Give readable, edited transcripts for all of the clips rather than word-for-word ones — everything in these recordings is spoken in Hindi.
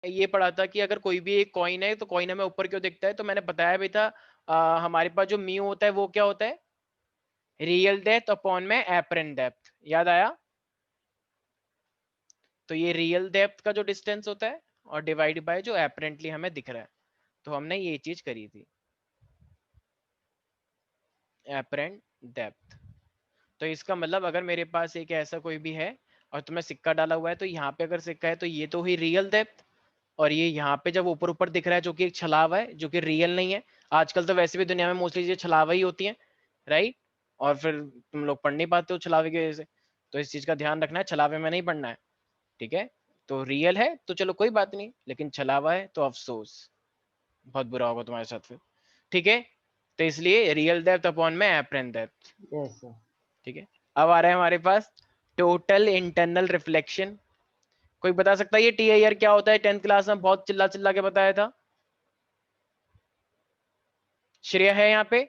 ये पढ़ा था कि अगर कोई भी एक कॉइन है तो कॉइन हमें ऊपर क्यों दिखता है, तो मैंने बताया भी था हमारे पास जो म्यू होता है वो क्या होता है, रियल डेप्थ अपॉन में एपरेंट डेप्थ, याद आया। तो ये रियल डेप्थ का जो डिस्टेंस होता है और डिवाइड बाय जो एपरेंटली हमें दिख रहा है, तो हमने ये चीज करी थी, एपरेंट डेप्थ। तो इसका मतलब अगर मेरे पास एक ऐसा कोई भी है और तुम्हें सिक्का डाला हुआ है, तो यहाँ पे अगर सिक्का है तो ये तो हुई रियल डेप्थ, और ये यहाँ पे जब ऊपर ऊपर दिख रहा है जो कि एक छलावा है जो कि रियल नहीं है। आजकल तो वैसे भी दुनिया में मोस्टली ये छलावा ही होती है, राइट। और फिर तुम लोग पढ़ नहीं पाते हो छलावे की वजह से, तो इस चीज का ध्यान रखना है, छलावे में नहीं पढ़ना है, ठीक है। तो रियल है तो चलो कोई बात नहीं, लेकिन छलावा है तो अफसोस, बहुत बुरा होगा तुम्हारे साथ फिर, ठीक है। तो इसलिए रियल डेप्थ अपॉन में एपरेंट डेप्थ, यस सर। ठीक है। अब आ रहा है हमारे पास टोटल इंटरनल रिफ्लेक्शन। कोई बता सकता है ये TIR क्या होता है, 10th क्लास में बहुत चिल्ला चिल्ला के बताया था। श्रेया है यहाँ पे,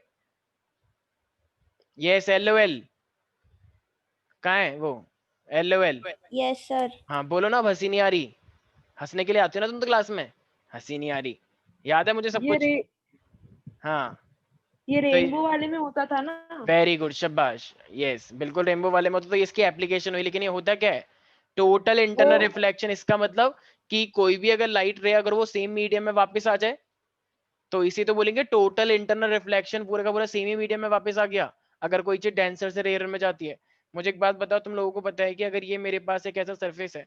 यस LOL, कहाँ है वो, LOL। Yes sir. हाँ बोलो ना, अब हंसी नहीं आ रही, हंसने के लिए आती हो ना तुम तो क्लास में, हंसी नहीं आ रही, याद है मुझे सब कुछ। हाँ ये तो रेनबो वाले में होता था ना। वेरी गुड, शाबाश, यस बिल्कुल रेनबो वाले में होता, तो इसकी एप्लीकेशन हुई, लेकिन ये होता क्या है, टोटल इंटरनल रिफ्लेक्शन। इसका मतलब कि कोई भी अगर लाइट रे अगर वो सेम मीडियम में वापस आ जाए, तो इसी तो बोलेंगे टोटल इंटरनल रिफ्लेक्शन, पूरा का पूरा सेम ही मीडियम में वापस आ गया अगर कोई चीज डेंसर से रेयर में जाती है। मुझे एक बात बताओ, तुम लोगों को पता है कि अगर ये मेरे पास एक ऐसा सरफेस है,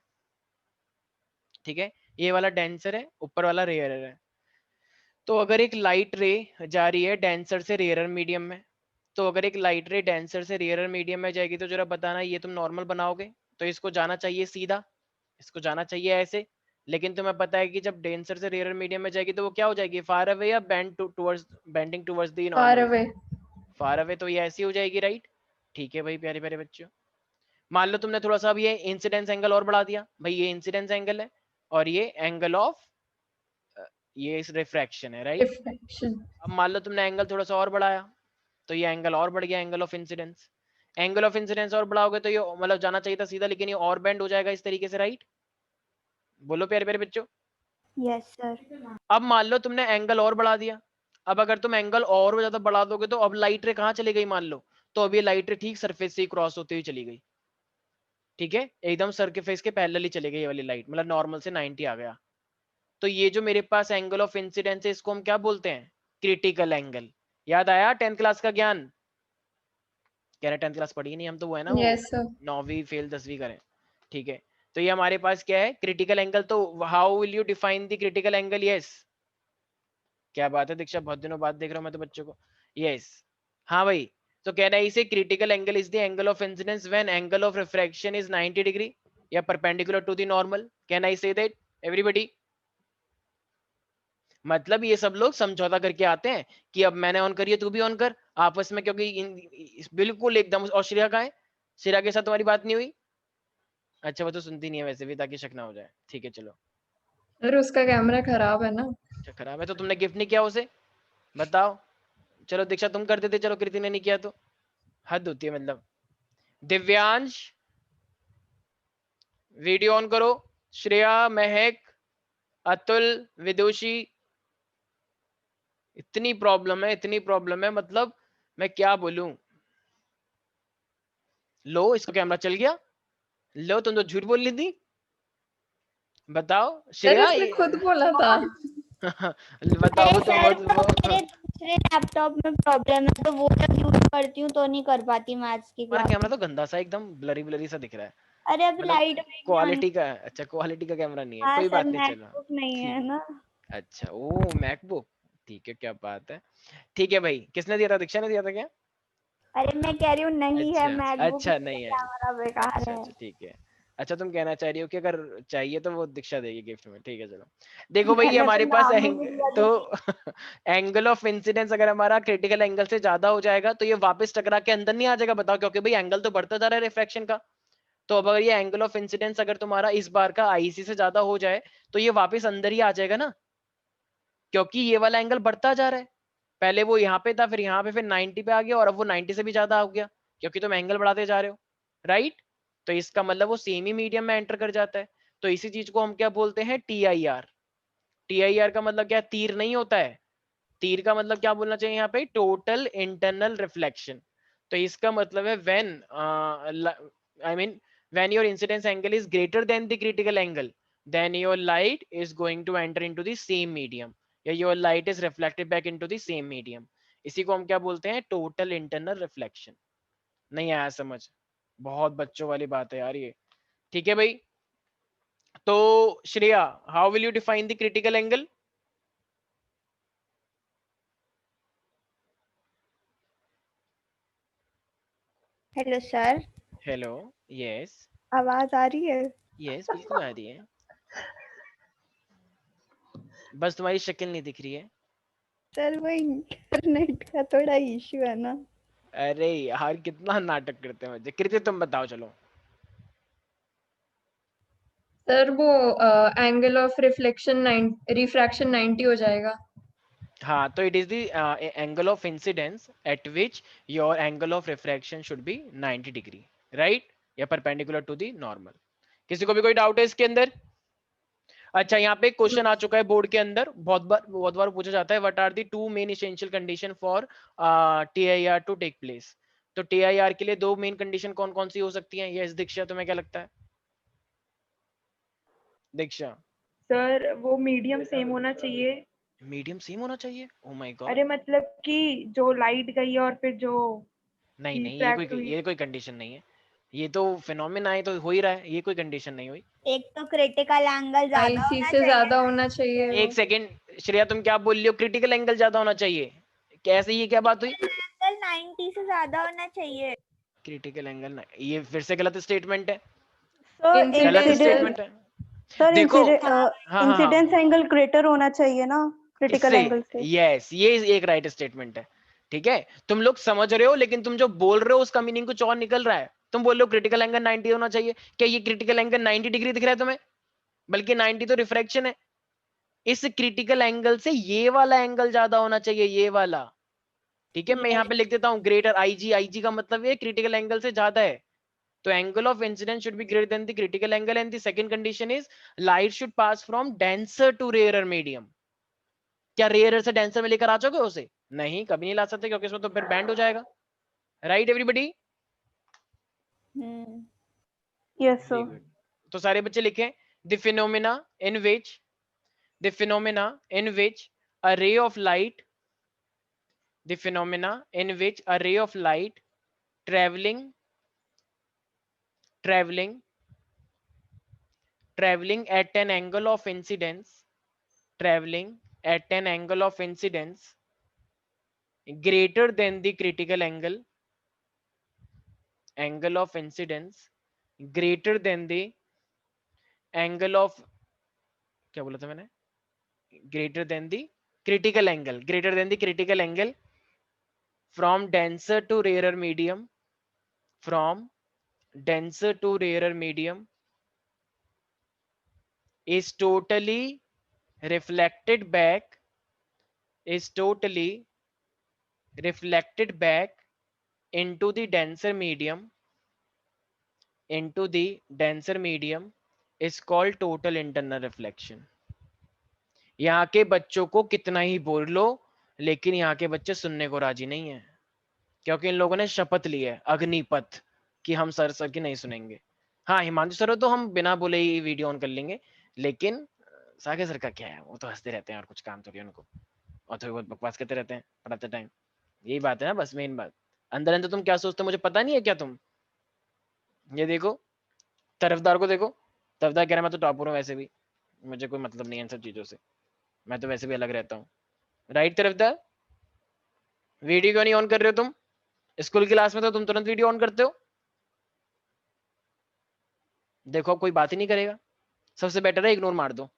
ठीक है, ये वाला डेंसर है, ऊपर वाला रेयर है, तो अगर एक लाइट रे जा रही है डेंसर से रेयर मीडियम में, तो अगर एक लाइट रे डेंसर से रेयर मीडियम में जाएगी, तो जरा बताना ये तुम नॉर्मल बनाओगे, तो इसको जाना चाहिए सीधा, इसको जाना चाहिए ऐसे, लेकिन तुम्हें पता है कि जब डेंसर से रेयर मीडियम में जाएगी तो वो क्या हो जाएगी, फार अवे या towards bending towards the far normal, away. Far away, तो ये ऐसी हो जाएगी, राइट। ठीक है भाई, प्यारे प्यारे बच्चों, मान लो तुमने थोड़ा सा अब ये इंसिडेंस एंगल और बढ़ा दिया, भाई ये इंसिडेंस एंगल है और ये एंगल ऑफ ये इस रिफ्रैक्शन है, राइट। रिफ्लेक्शन। अब मान लो तुमने एंगल थोड़ा सा और बढ़ाया, तो ये एंगल और बढ़ गया, angle of incidence, angle of incidence और बढ़ाओगे तो ये मतलब जाना चाहिए था सीधा, लेकिन ये और बेंड हो जाएगा इस तरीके से, राइट। बोलो प्यारे प्यारे बच्चों। Yes sir. अब मान लो तुमने एंगल और बढ़ा दिया, अब अगर तुम एंगल और ज्यादा बढ़ा दोगे तो अब लाइट रे कहाँ चली गई मान लो, तो अब ये लाइट रे ठीक सरफेस से ही क्रॉस होती हुई चली गई, ठीक है, एकदम सरफेस के पैरेलल ही चली गई ये वाली लाइट, मतलब नॉर्मल से 90 आ गया। तो ये जो मेरे पास एंगल ऑफ इंसिडेंस है इसको हम क्या बोलते हैं, क्रिटिकल एंगल। याद आया 10th क्लास का ज्ञान, कह रहे 10th क्लास पढ़ी नहीं हम, तो वो है ना वो यस सर। 9वीं फेल 10वीं करें, ठीक है। तो ये हमारे पास क्या है, क्रिटिकल एंगल। तो how will you define the critical angle, yes, क्या बात है दीक्षा, बहुत दिनों बाद देख रहा हूं मैं तो बच्चों को, यस, हाँ भाई। तो कहना है इसे critical angle is the angle of incidence when angle of refraction is 90 degree या perpendicular to the normal, can I say that everybody. मतलब ये सब लोग समझौता करके आते हैं कि अब मैंने ऑन करी है तू भी ऑन कर आपस में, क्योंकि बिल्कुल एकदम। और श्रेया कहाँ है, श्रेया के साथ तुम्हारी बात नहीं हुई, अच्छा वो तो सुनती नहीं है वैसे भी, ताकि शक ना हो जाए, ठीक है चलो। अरे उसका कैमरा खराब है ना। अच्छा खराब है तो तुमने गिफ्ट नहीं किया उसे, बताओ। चलो दीक्षा तुम कर देते, चलो कृति ने नहीं किया तो हद होती है मतलब। दिव्यांश वीडियो ऑन करो, श्रेया, महक, अतुल, विदुषी, इतनी प्रॉब्लम है, इतनी प्रॉब्लम है, मतलब मैं क्या बोलूं। लो इसका कैमरा चल गया, लो तुम तो झूठ बोल रही थी, बताओ अरे श्रेया उसने खुद बोला था। बताओ अरे वो तो सर वो बहुत मेरे दूसरे लैपटॉप में प्रॉब्लम है, तो वो जब यूज करती हूँ तो नहीं कर पाती मैथ्स की हमारा क्लास। कैमरा तो गंदा सा एकदम ब्लरी ब्लरी सा दिख रहा है, अरे अभी मतलब लाइट क्वालिटी का है, अच्छा क्वालिटी का कैमरा नहीं है, हाँ कोई सर, बात नहीं, चलो मैकबुक नहीं है ठीक, ना। अच्छा ओ मैकबुक, ठीक है क्या बात है, ठीक है भाई। किसने दिया था, दीक्षा ने दिया था क्या, अरे मैं कह रही हूँ नहीं है अच्छा मैकबुक, अच्छा इसका नहीं है, कैमरा बेकार अच्छा है। अच्छा ठीक है। अच्छा तुम कहना चाह रही हो कि अगर चाहिए तो वो दीक्षा देगी गिफ्ट में, ठीक है चलो। देखो भाई ये मैंने तो हमारे पास नाम भी नहीं लिया तो दीदी। एंगल ऑफ इंसिडेंस अगर हमारा क्रिटिकल एंगल से ज्यादा हो जाएगा तो ये वापस टकरा के अंदर नहीं आ जाएगा, बताओ, क्योंकि भाई एंगल तो बढ़ता जा रहा है रिफ्रैक्शन का। तो अब अगर ये एंगल ऑफ इंसिडेंस अगर तुम्हारा इस बार का आईसी से ज्यादा हो जाए तो ये वापस अंदर ही आ जाएगा ना, क्योंकि ये वाला एंगल बढ़ता जा रहा है, पहले वो यहाँ पे था, फिर यहाँ पे, फिर 90 पे आ गया, और अब वो 90 से भी ज्यादा हो गया, क्योंकि तुम एंगल बढ़ाते जा रहे हो, राइट। तो इसका मतलब वो सेम ही मीडियम में एंटर कर जाता है, तो इसी चीज को हम क्या बोलते हैं, TIR, TIR का मतलब क्या, तीर नहीं होता है, तीर का मतलब क्या बोलना चाहिए यहाँ पे, टोटल इंटरनल रिफ्लेक्शन। तो इसका मतलब है when I mean when your incidence angle is greater than the critical angle, then your light is going to enter into the same medium, या your light is reflected back into the same medium। इसी को हम क्या बोलते हैं, टोटल इंटरनल रिफ्लेक्शन। नहीं आया समझ, बहुत बच्चों वाली बात है यार ये। ठीक है भाई, तो Shreya, how will you define the critical angle? Hello sir, hello, yes आवाज आ रही है? यस बिल्कुल आ रही है, बस तुम्हारी शक्ल नहीं दिख रही है। सर वो इंटरनेट का थोड़ा इश्यू है ना। अरे यार कितना नाटक करते हैं बच्चे। कृति तुम बताओ चलो। सर वो एंगल ऑफ रिफ्लेक्शन रिफ्रैक्शन 90 हो जाएगा। हाँ, तो it is the angle of incidence at which your angle of refraction should be 90 degree, right, या परपेंडिकुलर टू द नॉर्मल। किसी को भी कोई डाउट है इसके अंदर? अच्छा, यहाँ पे क्वेश्चन आ चुका है बोर्ड के अंदर, बहुत बार पूछा जाता है, what are the two main essential condition for TIR to take place. तो TIR के लिए दो मेन कंडीशन कौन कौन सी हो सकती हैं? यस दीक्षा, तुम्हें क्या लगता है? दीक्षा, सर वो मीडियम सेम होना चाहिए। मीडियम सेम होना चाहिए? ओ माय गॉड, अरे मतलब कि जो लाइट गई है और फिर जो नहीं नहीं, रिफ्रैक्ट हुई। ये कोई कंडीशन नहीं है, ये तो फिनोमेना है, तो हो ही रहा है, ये कोई कंडीशन नहीं हुई। एक तो क्रिटिकल एंगल ज्यादा IC होना से चाहिए। ज्यादा होना चाहिए एक वो। सेकेंड श्रेया, तुम क्या बोल रही हो? क्रिटिकल एंगल ज्यादा होना चाहिए? कैसे, ये क्या बात हुई? एंगल 90 से ज्यादा होना चाहिए। क्रिटिकल एंगल, ये फिर से गलत स्टेटमेंट है, सर गलत इंसिडेंस स्टेटमेंट है। सर देखो, हाँ हाँ इंसिडेंस एंगल ग्रेटर होना चाहिए ना क्रिटिकल इससे, एंगल से। यस ये एक राइट स्टेटमेंट है। ठीक है, तुम लोग समझ रहे हो, लेकिन तुम जो बोल रहे हो उसका मीनिंग कुछ और निकल रहा है। तुम बोल रहे हो क्रिटिकल एंगल 90 होना चाहिए, क्या ये क्रिटिकल एंगल 90 डिग्री दिख रहा है तुम्हें? बल्कि 90 तो रिफ्रैक्शन है। इस क्रिटिकल एंगल से ये वाला एंगल ज्यादा होना चाहिए, ये वाला। ठीक है, मैं यहाँ पे लिख देता हूँ ग्रेटर IG, IG का मतलब ये क्रिटिकल एंगल से ज्यादा है। तो angle of incidence should be greater than the critical angle, and the second condition is light should pass from denser to rarer medium. क्या रेयरर से डेंसर में लेकर आ जाओगे उसे? नहीं, कभी नहीं ला सकते, क्योंकि इसमें तो फिर बैंड हो जाएगा। Right everybody? Yes sir. तो सारे बच्चे लिखें, the phenomena in which a ray of light, the phenomena in which a ray of light traveling at an angle of incidence, greater than the critical angle of incidence greater than the angle of, क्या बोला था मैंने, greater than the critical angle from denser to rarer medium, is totally reflected back into the denser medium is called total internal reflection। यहाँ के बच्चों को कितना ही बोल लो, लेकिन यहाँ के बच्चे सुनने को राजी नहीं है, क्योंकि इन लोगों ने शपथ ली है, अग्निपथ, कि हम सर की नहीं सुनेंगे। हाँ, हिमांशु सर तो हम बिना बोले ही वीडियो ऑन कर लेंगे, लेकिन सागे सर का क्या है, वो तो हंसते रहते हैं और कुछ काम तो नहीं उनको, और थोड़ी बहुत बकवास करते रहते हैं पढ़ाते टाइम। यही बात है ना, बस मेन बात। अंदर अंदर तुम क्या सोचते हो मुझे पता नहीं है क्या तुम? ये देखो, तरफदार को देखो, तरफदार कह रहा है मैं तो टॉपर हूँ, वैसे भी मुझे कोई मतलब नहीं है इन सब चीजों से, मैं तो वैसे भी अलग रहता हूँ। राइट तरफदार? वीडियो क्यों नहीं ऑन कर रहे हो तुम? स्कूल क्लास में तो तुम तुरंत वीडियो ऑन करते हो। देखो, अब कोई बात ही नहीं करेगा, सबसे बेटर है इग्नोर मार दो,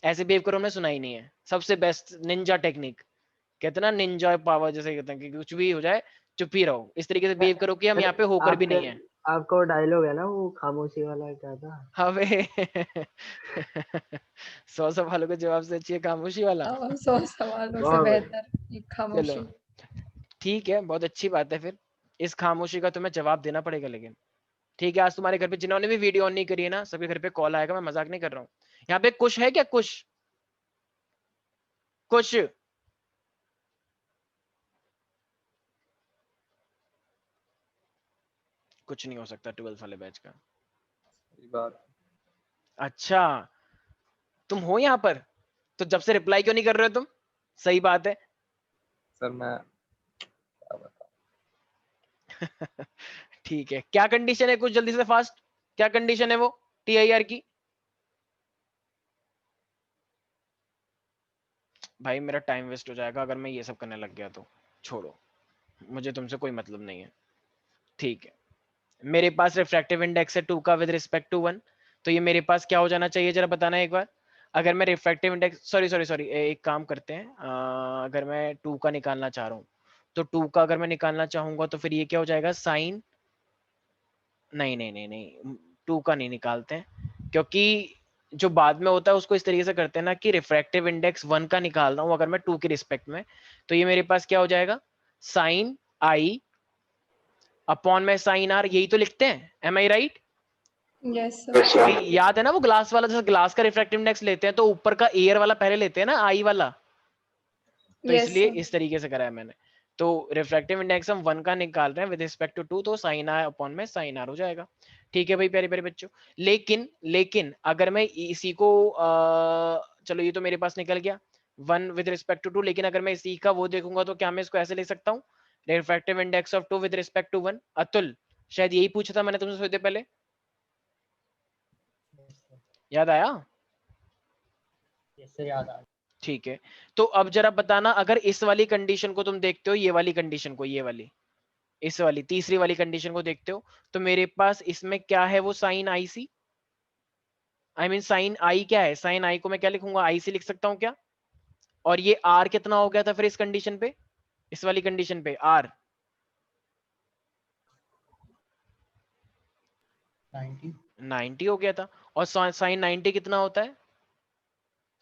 ऐसे बिहेव करो, हमने सुना ही नहीं है। सबसे बेस्ट निंजा टेक्निक, कहते ना निंजा पावर, जैसे कहते हैं कि कुछ भी हो जाए चुप ही रहो, इस तरीके से बिहेव करो कि हम यहाँ पे होकर भी नहीं है। आपका वो डायलॉग है ना, वो खामोशी वाला, क्या था? अबे 100 सवालों के जवाब से अच्छी है खामोशी वाला। 100 सवालों से वाह भाई। बेहतर एक खामोशी। चलो ठीक है, बहुत अच्छी बात है, फिर इस खामोशी का तुम्हें जवाब देना पड़ेगा। लेकिन ठीक है, आज तुम्हारे घर पे जिन्होंने भी वीडियो ऑन नहीं करी है ना, सबके घर पे कॉल आएगा, मैं मजाक नहीं कर रहा हूँ। यहाँ पे कुश है क्या? कुश कुछ कुछ नहीं हो सकता 12th वाले बैच का। सही बात। अच्छा तुम हो यहाँ पर, तो जब से रिप्लाई क्यों नहीं कर रहे हो तुम? सही बात है। सर मैं क्या बताऊं। ठीक है, क्या कंडीशन है, कुछ जल्दी से फास्ट, क्या कंडीशन है वो TIR की? भाई मेरा टाइम वेस्ट हो जाएगा अगर मैं ये सब करने लग गया तो छोड़ो, मुझे तुमसे कोई मतलब नहीं है। ठीक है, मेरे पास रिफ्रैक्टिव इंडेक्स है 2 का विद रिस्पेक्ट टू 1, तो ये मेरे पास क्या हो जाना चाहिए जरा बताना एक बार। अगर मैं रिफ्रैक्टिव इंडेक्स सॉरी एक काम करते हैं, अगर मैं 2 का निकालना चाह रहा हूँ तो 2 का अगर मैं निकालना चाहूंगा तो फिर ये क्या हो जाएगा साइन, नहीं 2 का नहीं निकालते हैं, क्योंकि जो बाद में होता है उसको इस तरीके से करते हैं ना कि रिफ्रैक्टिव इंडेक्स 1 का निकाल रहा हूं अगर मैं 2 के रिस्पेक्ट में, तो ये मेरे पास क्या हो जाएगा साइन आई अपॉन में साइन आर, यही तो लिखते हैं, एम आई राइट? Yes sir. याद है ना वो ग्लास वाला, जैसे ग्लास का रिफ्रैक्टिव इंडेक्स लेते हैं तो ऊपर का एयर वाला पहले लेते हैं ना, आई वाला, तो यस इसलिए सर। इस तरीके से करा है मैंने। तो रिफ्रैक्टिव इंडेक्स हम 1 का निकाल रहे हैं विद रिस्पेक्ट टू 2, तो साइन आर अपॉन में साइन आर हो जाएगा। ठीक है भाई प्यारे प्यारे बच्चों, लेकिन अगर मैं इसी को चलो ये तो मेरे पास निकल गया 1 विद रिस्पेक्ट टू 2, लेकिन अगर मैं इसी का वो देखूंगा तो क्या मैं इसको ऐसे लिख सकता हूँ refractive index of 2 with respect to 1। Atul शायद यही पूछा था मैंने तुमसे थोड़ी देर पहले, याद आया? इससे याद आ ठीक है, तो अब जरा बताना अगर इस वाली कंडीशन को तुम देखते हो, ये वाली कंडीशन को, ये वाली इस वाली तीसरी वाली कंडीशन को देखते हो, तो मेरे पास इसमें क्या है वो sine i c, I mean sine i क्या है, साइन आई को मैं क्या लिखूंगा आई सी लिख सकता हूँ क्या? और ये आर कितना हो गया था फिर इस कंडीशन पे, इस वाली कंडीशन पे आर 90 हो गया था, और साइन 90 कितना होता है,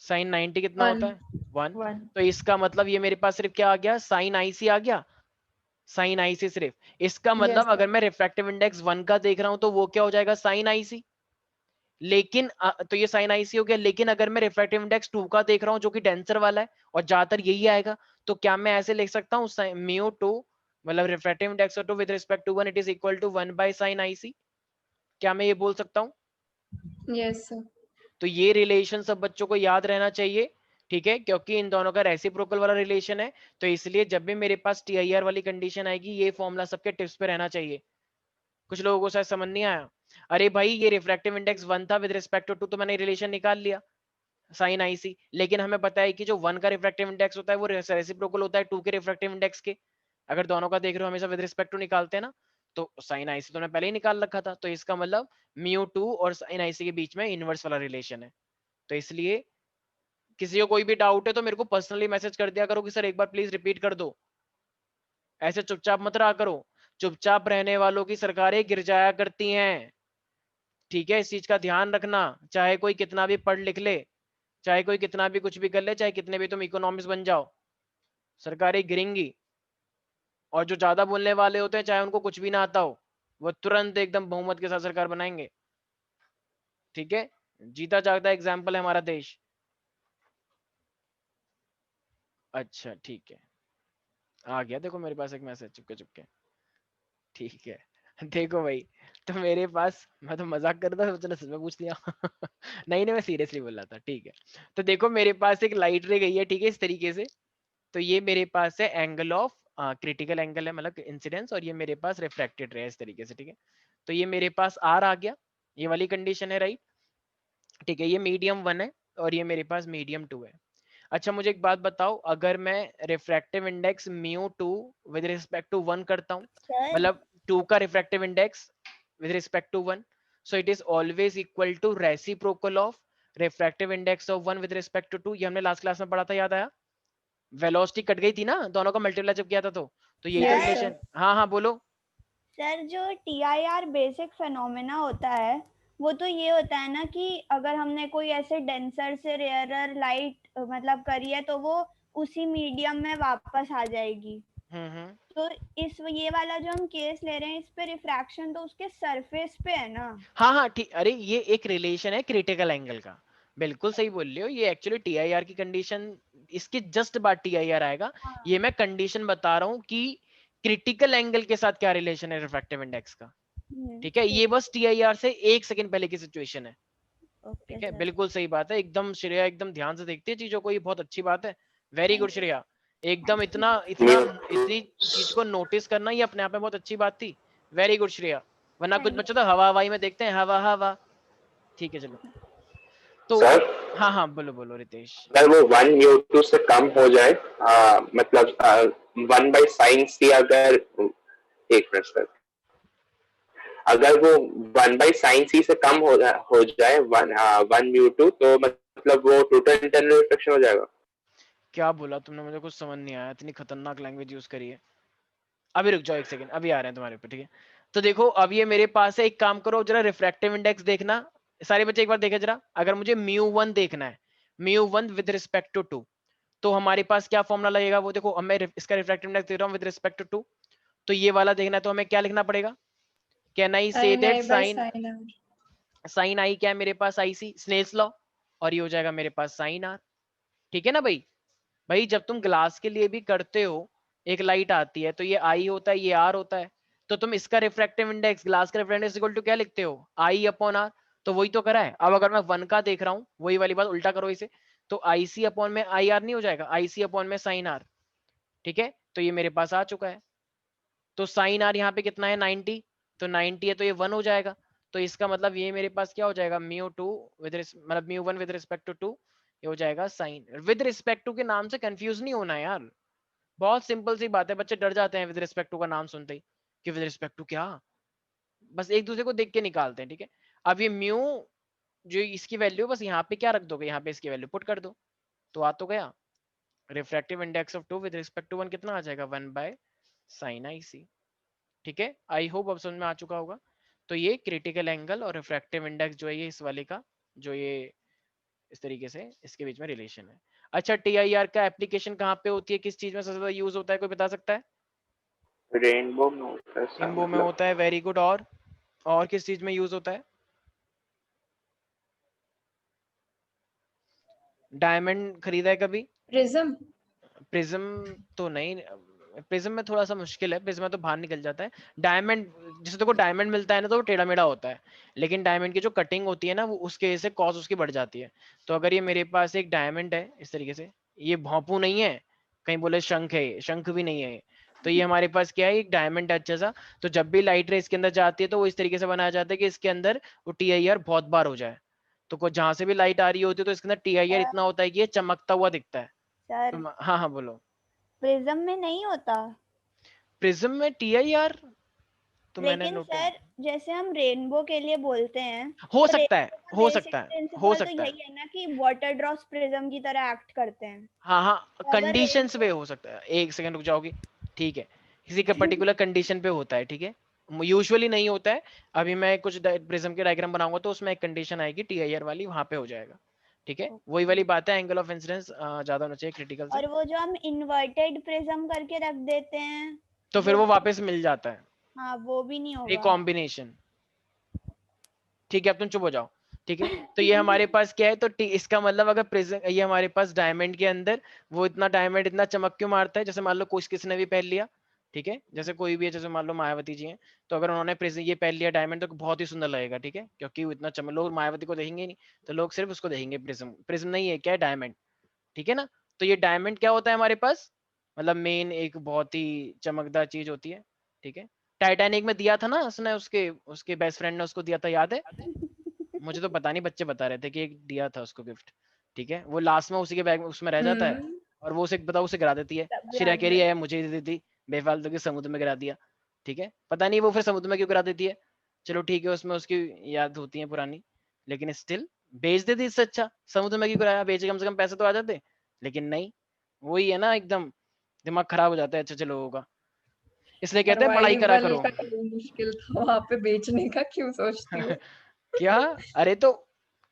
साइन 90 कितना होता है 1, तो इसका मतलब ये मेरे पास सिर्फ क्या आ गया साइन आई सी आ गया, साइन आई सी सिर्फ, इसका मतलब Yes, अगर मैं रिफ्रैक्टिव इंडेक्स 1 का देख रहा हूं तो वो क्या हो जाएगा साइन आई सी, लेकिन तो ये साइन आई सी हो गया, लेकिन अगर मैं रिफ्रैक्टिव इंडेक्स 2 का देख रहा हूँ जो कि डेंसर वाला है और ज्यादातर यही आएगा, तो क्या मैं ऐसे लिख सकता हूँ म्यू 2 मतलब refractive index of 2 with respect to 1 it is equal to 1 by sine i c, क्या मैं ये बोल सकता हूँ? Yes sir. तो ये रिलेशन सब बच्चों को याद रहना चाहिए, ठीक है, क्योंकि इन दोनों का रेसिप्रोकल वाला रिलेशन है, तो इसलिए जब भी मेरे पास TIR वाली कंडीशन आएगी ये फॉर्मूला सबके टिप्स पे रहना चाहिए। कुछ लोगों को शायद समझ नहीं आया, अरे भाई ये रिफ्रैक्टिव इंडेक्स 1 था विद रिस्पेक्ट टू 2 तो मैंने रिलेशन निकाल लिया साइन आई सी, लेकिन हमें पता है कि जो 1 का रिफ्रैक्टिव इंडेक्स होता है वो रेसिप्रोकल होता है 2 के रिफ्रैक्टिव इंडेक्स के, अगर दोनों का देख रहे हो हमेशा विद रिस्पेक्ट टू निकालते हैं ना, तो साइन आई सी तो मैंने पहले ही निकाल रखा था, तो इसका मतलब म्यू 2 और साइन आई सी के बीच में इनवर्स वाला रिलेशन है। तो इसलिए किसी को कोई भी डाउट है तो मेरे को पर्सनली मैसेज कर दिया करो कि सर एक बार प्लीज रिपीट कर दो, ऐसे चुपचाप मत रहा करो, चुपचाप रहने वालों की सरकारें गिर जाया करती हैं, ठीक है, इस चीज का ध्यान रखना, चाहे कोई कितना भी पढ़ लिख ले, चाहे कोई कितना भी कुछ भी कर ले, चाहे कितने भी तुम इकोनॉमिक्स बन जाओ, सरकारें गिरेंगी, और जो ज्यादा बोलने वाले होते हैं चाहे उनको कुछ भी ना आता हो वो तुरंत एकदम बहुमत के साथ सरकार बनाएंगे, ठीक है, जीता जागता एग्जाम्पल है हमारा देश। अच्छा ठीक है, आ गया देखो मेरे पास एक मैसेज चुपके चुपके, ठीक है देखो भाई, तो मेरे पास, मैं तो मजाक कर रहा था चलो सच में पूछ लिया नहीं मैं सीरियसली बोल रहा था, ठीक है, तो देखो मेरे पास एक लाइट रे गई है, ठीक है, इस तरीके से, तो ये मेरे पास है एंगल ऑफ क्रिटिकल एंगल है मतलब इंसिडेंस, और ये मेरे पास रिफ्रैक्टेड रे है इस तरीके से, ठीक है, तो ये मेरे पास आर आ गया, ये वाली कंडीशन है राइट, ठीक है, ये मीडियम 1 है और ये मेरे पास मीडियम 2 है। अच्छा मुझे एक बात बताओ, अगर मैं refractive index mu 2 with respect to 1 करता हूँ, सर मतलब 2 का refractive index with respect to 1, so it is always equal to reciprocal of refractive index of 1 with respect to 2, ये हमने लास्ट क्लास में पढ़ा था, याद आया? वेलोसिटी कट गई थी ना दोनों का मल्टीप्लाई जब किया था, तो यही तो Yes, रिलेशन, हाँ हाँ बोलो। सर जो TIR बेसिक फेनोमेना होता है वो तो ये होता है ना कि अगर हमने कोई ऐसे डेंसर से रेयरर लाइट मतलब करी है तो वो उसी मीडियम में वापस आ जाएगी, तो इस ये वाला जो हम केस ले रहे हैं इस पे रिफ्रैक्शन तो उसके सरफेस पे है ना। हाँ हाँ ठीक, अरे ये एक रिलेशन है क्रिटिकल एंगल का, बिल्कुल सही बोल रहे हो, ये एक्चुअली TIR की कंडीशन इसके जस्ट बाद TIR आएगा। ये मैं कंडीशन बता रहा हूँ कि क्रिटिकल एंगल के साथ क्या रिलेशन है रिफ्रैक्टिव इंडेक्स का, ठीक है। ये बस TIR से 1 सेकंड पहले की सिचुएशन है, ठीक है। बिल्कुल सही बात है, एकदम श्रेया एकदम ध्यान से देखती है चीजों को, ये बहुत अच्छी बात है। वेरी गुड श्रेया, एकदम इतनी चीज को नोटिस करना ये अपने आप में बहुत अच्छी बात थी। वेरी गुड श्रेया, वरना कुछ बच्चों तो हवा हवाई में देखते हैं, हवा हवा, ठीक है। चलो तो सर हाँ हाँ बोलो बोलो रितेश। अगर वो 1/2 से कम हो जाए, मतलब 1/sin c, अगर एक मिनट सर, अगर वो 1/sin c से कम हो जाए 1/2, तो मतलब वो टोटल इंटरनल रिफ्लेक्शन हो जाएगा। क्या बोला तुमने, मुझे कुछ समझ नहीं आया, इतनी खतरनाक लैंग्वेज यूज करी है। अभी रुक जाओ 1 सेकंड, अभी आ रहे हैं तुम्हारे ऊपर, ठीक है। तो देखो अब ये मेरे पास है, एक काम करो जरा रिफ्रैक्टिव इंडेक्स देखना, सारे बच्चे एक बार देखे जरा। अगर मुझे μ1 देखना है, μ1 विद रिस्पेक्ट टू 2, तो हमारे पास क्या फॉर्मूला लगेगा वो देखो। अब मैं इसका रिफ्रैक्टिव इंडेक्स दे रहा हूँ विद रिस्पेक्ट टू 2, तो ये वाला देखना है, तो हमें क्या लिखना पड़ेगा, can I say that sine i क्या है मेरे पास, IC स्नेल्स लॉ, और ये हो जाएगा मेरे पास साइन R, ठीक है ना भाई। भाई जब तुम ग्लास के लिए भी करते हो, एक लाइट आती है तो ये I होता है, ये R होता है, तो तुम इसका रिफ्रैक्टिव इंडेक्स, ग्लास का रिफ्रैक्टिव इंडेक्स इक्वल टू क्या लिखते हो, I/R, तो वही तो करा है। अब अगर मैं 1 का देख रहा हूँ, वही वाली बात उल्टा करो इसे, तो IC अपॉन में IR नहीं हो जाएगा, IC अपॉन में साइन R, ठीक है। तो ये मेरे पास आ चुका है, तो साइन R यहाँ पे कितना है 90, तो 90 है तो ये 1 हो जाएगा। तो इसका मतलब ये मेरे पास क्या हो जाएगा, μ2 विद मतलब μ1 विद रिस्पेक्ट टू 2, ये हो जाएगा साइन। विद रिस्पेक्ट टू के नाम से कंफ्यूज नहीं होना है यार, बहुत सिंपल सी बात है। बच्चे डर जाते हैं विद रिस्पेक्ट टू का नाम सुनते ही कि विद रिस्पेक्ट टू क्या, बस एक दूसरे को देख के निकालते हैं, ठीक है। अब ये म्यू जो इसकी वैल्यू बस यहाँ पे क्या रख दोगे, यहाँ पे इसकी वैल्यू पुट कर दो, तो आ तो गया refractive index of 2 with respect to 1 कितना आ जाएगा, 1/sin IC, ठीक है। आई होप अब समझ में आ चुका होगा। तो ये क्रिटिकल एंगल और रिफ्रैक्टिव इंडेक्स जो है ये इस वाले का, जो ये इस तरीके से इसके बीच में रिलेशन है। अच्छा TIR का एप्लीकेशन कहाँ पे होती है, किस चीज में सबसे ज्यादा यूज होता है, कोई बता सकता है? रेनबो में होता है सर, रेनबो में मतलब होता है, वेरी गुड। और किस चीज में यूज होता है? डायमंड खरीदा है कभी? प्रिज्म। प्रिज्म तो नहीं, प्रिज्म में थोड़ा सा मुश्किल है, प्रिज्म में तो बाहर निकल जाता है। डायमंड, जैसे देखो डायमंड मिलता है ना तो वो टेढ़ा मेढ़ा होता है, लेकिन डायमंड की जो कटिंग होती है ना वो उसके वजह से कॉस्ट उसकी बढ़ जाती है। तो अगर ये मेरे पास एक डायमंड है इस तरीके से, ये भोंपू नहीं है, कहीं बोले शंख है, शंख भी नहीं है, तो ये हमारे पास क्या है, एक डायमंड है अच्छा सा। तो जब भी लाइट रे इसके अंदर जाती है तो वो इस तरीके से बनाया जाता है कि इसके अंदर वो TIR बहुत बार हो जाए। तो जहां से भी लाइट आ रही होती है तो इसके अंदर TIR इतना होता है कि ये चमकता हुआ दिखता है। सर हाँ हाँ बोलो। प्रिज्म में नहीं होता, प्रिज्म में TIR तो मैंने लेकिन नोट, सर जैसे हम रेनबो के लिए बोलते हैं, हो तो सकता है, rainbow का हो basic सकता है, principle हो तो सकता है। यही है ना कि वाटर ड्रॉप्स प्रिज्म की तरह एक्ट करते हैं। हाँ हाँ अगर कंडीशंस rainbow- पे हो सकता है, एक सेकंड रुक जाओगी, ठीक है। किसी का पर्टिकुलर कंडीशन पे होता है, ठीक है, यूजुअली नहीं होता है। अभी मैं कुछ प्रिज्म के डायग्राम बनाऊंगा तो उसमें एक कंडीशन आएगी TIR वाली, वहां पे हो जाएगा, ठीक है। वही वाली बात है, एंगल ऑफ इंसिडेंस ज्यादा होना चाहिए क्रिटिकल से, और वो जो हम इन्वर्टेड प्रिज्म करके रख देते हैं, तो फिर वो वापस मिल जाता है, हाँ वो भी नहीं होगा। कॉम्बिनेशन, ठीक है। अब तुम चुप हो जाओ, ठीक है। तो ये हमारे पास क्या है, तो इसका मतलब अगर प्रिज्म, ये हमारे पास डायमंड के अंदर वो इतना डायमंड इतना चमक क्यों मारता है, जैसे मान लो कुछ किसी ने भी पहन लिया, ठीक है, जैसे कोई भी है, जैसे मान लो मायावती जी हैं, तो अगर उन्होंने प्रिज्म ये पहन लिया डायमंड तो बहुत ही सुंदर लगेगा, ठीक है, क्योंकि वो इतना चमक, लोग मायावती को देखेंगे नहीं, तो लोग सिर्फ उसको देखेंगे, प्रिज्म, प्रिज्म नहीं है क्या है, डायमंड, ठीक है ना। तो ये डायमंड क्या होता है हमारे पास, मतलब मेन एक बहुत ही चमकदार चीज होती है, ठीक है। टाइटैनिक में दिया था ना उसने, उसके उसके बेस्ट फ्रेंड ने उसको दिया था, याद है? मुझे तो पता नहीं, बच्चे बता रहे थे कि एक दिया था उसको गिफ्ट, ठीक है। वो लास्ट में उसी के बैग में उसमें रह जाता है और वो उसे बताओ उसे गिरा देती है, श्रेया कह रही है मुझे दे दी बेफालतू के समुद्र में गिरा दिया, ठीक है। पता नहीं वो फिर समुद्र में क्यों गिरा देती है, चलो ठीक है, उसमें उसकी याद होती है पुरानी, लेकिन स्टिल बेच देती, इससे अच्छा समुद्र में क्यों गिराया, बेचे कम से कम पैसे तो आ जाते, लेकिन नहीं, वही है ना, एकदम दिमाग खराब हो जाता है अच्छे अच्छे लोगों का, इसलिए कहते हैं पढ़ाई करा सर्वाइवल करो। का क्यों मुश्किल था वहां पे बेचने का, क्यों सोचती हो? क्या? अरे तो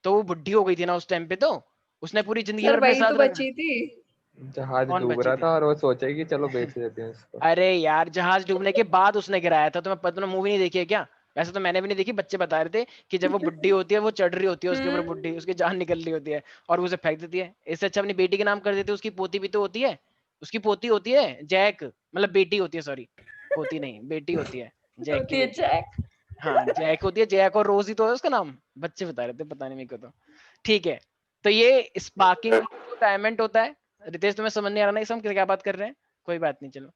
वो बुढ़ी हो गई थी ना उस टाइम पे, तो उसने पूरी जिंदगी सर भर अपने वही साथ तो रखा। बची थी। जहाज कौन डूब बची रहा थी? था और वो सोचे कि चलो बेच देते हैं इसको। अरे यार जहाज डूबने के बाद उसने गिराया था, तुम्हें पता, तुमने मूवी नहीं देखी है क्या, वैसे तो मैंने भी नहीं देखी, बच्चे बता रहे थे कि जब वो बुड्ढी होती है, वो चढ़ रही होती है उसके ऊपर बुड्ढी, उसकी जान निकल रही होती है और वो उसे फेंक देती है। इससे अच्छा अपनी बेटी के नाम कर देती है, उसकी पोती भी तो होती है, उसकी पोती होती है जैक, मतलब बेटी होती है, सॉरी पोती नहीं बेटी होती है, जैक की होती है बेटी। जैक। हाँ जैक होती है, जैक और रोज ही तो है उसका नाम, बच्चे बता रहे थे, पता नहीं मेरे को तो। ठीक है, तो ये स्पार्किंग डायमंड होता है। रितेश तुम्हें समझ नहीं आ रहा ना इस हम क्या बात कर रहे हैं, कोई बात नहीं चलो।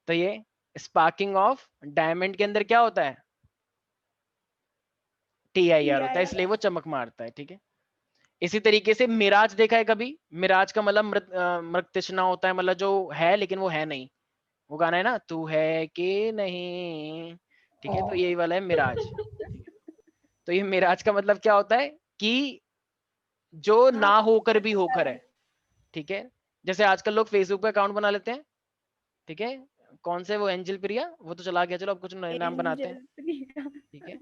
तो ये स्पार्किंग ऑफ डायमंड के अंदर क्या होता है, TIR होता है, इसलिए वो चमक मारता है। ठीक है, इसी तरीके से मिराज देखा है कभी? मिराज का मतलब मृत तृष्णा होता है, मतलब जो है लेकिन वो है नहीं, वो गाना है ना, तू है कि नहीं। ठीक है, तो यही वाला है मिराज। तो ये मिराज का मतलब क्या होता है कि जो ना होकर भी होकर है। ठीक है, जैसे आजकल लोग फेसबुक पे अकाउंट बना लेते हैं, ठीक है, कौन से वो एंजल प्रिया, वो तो चला गया, चलो अब कुछ नए नाम बनाते हैं। ठीक है,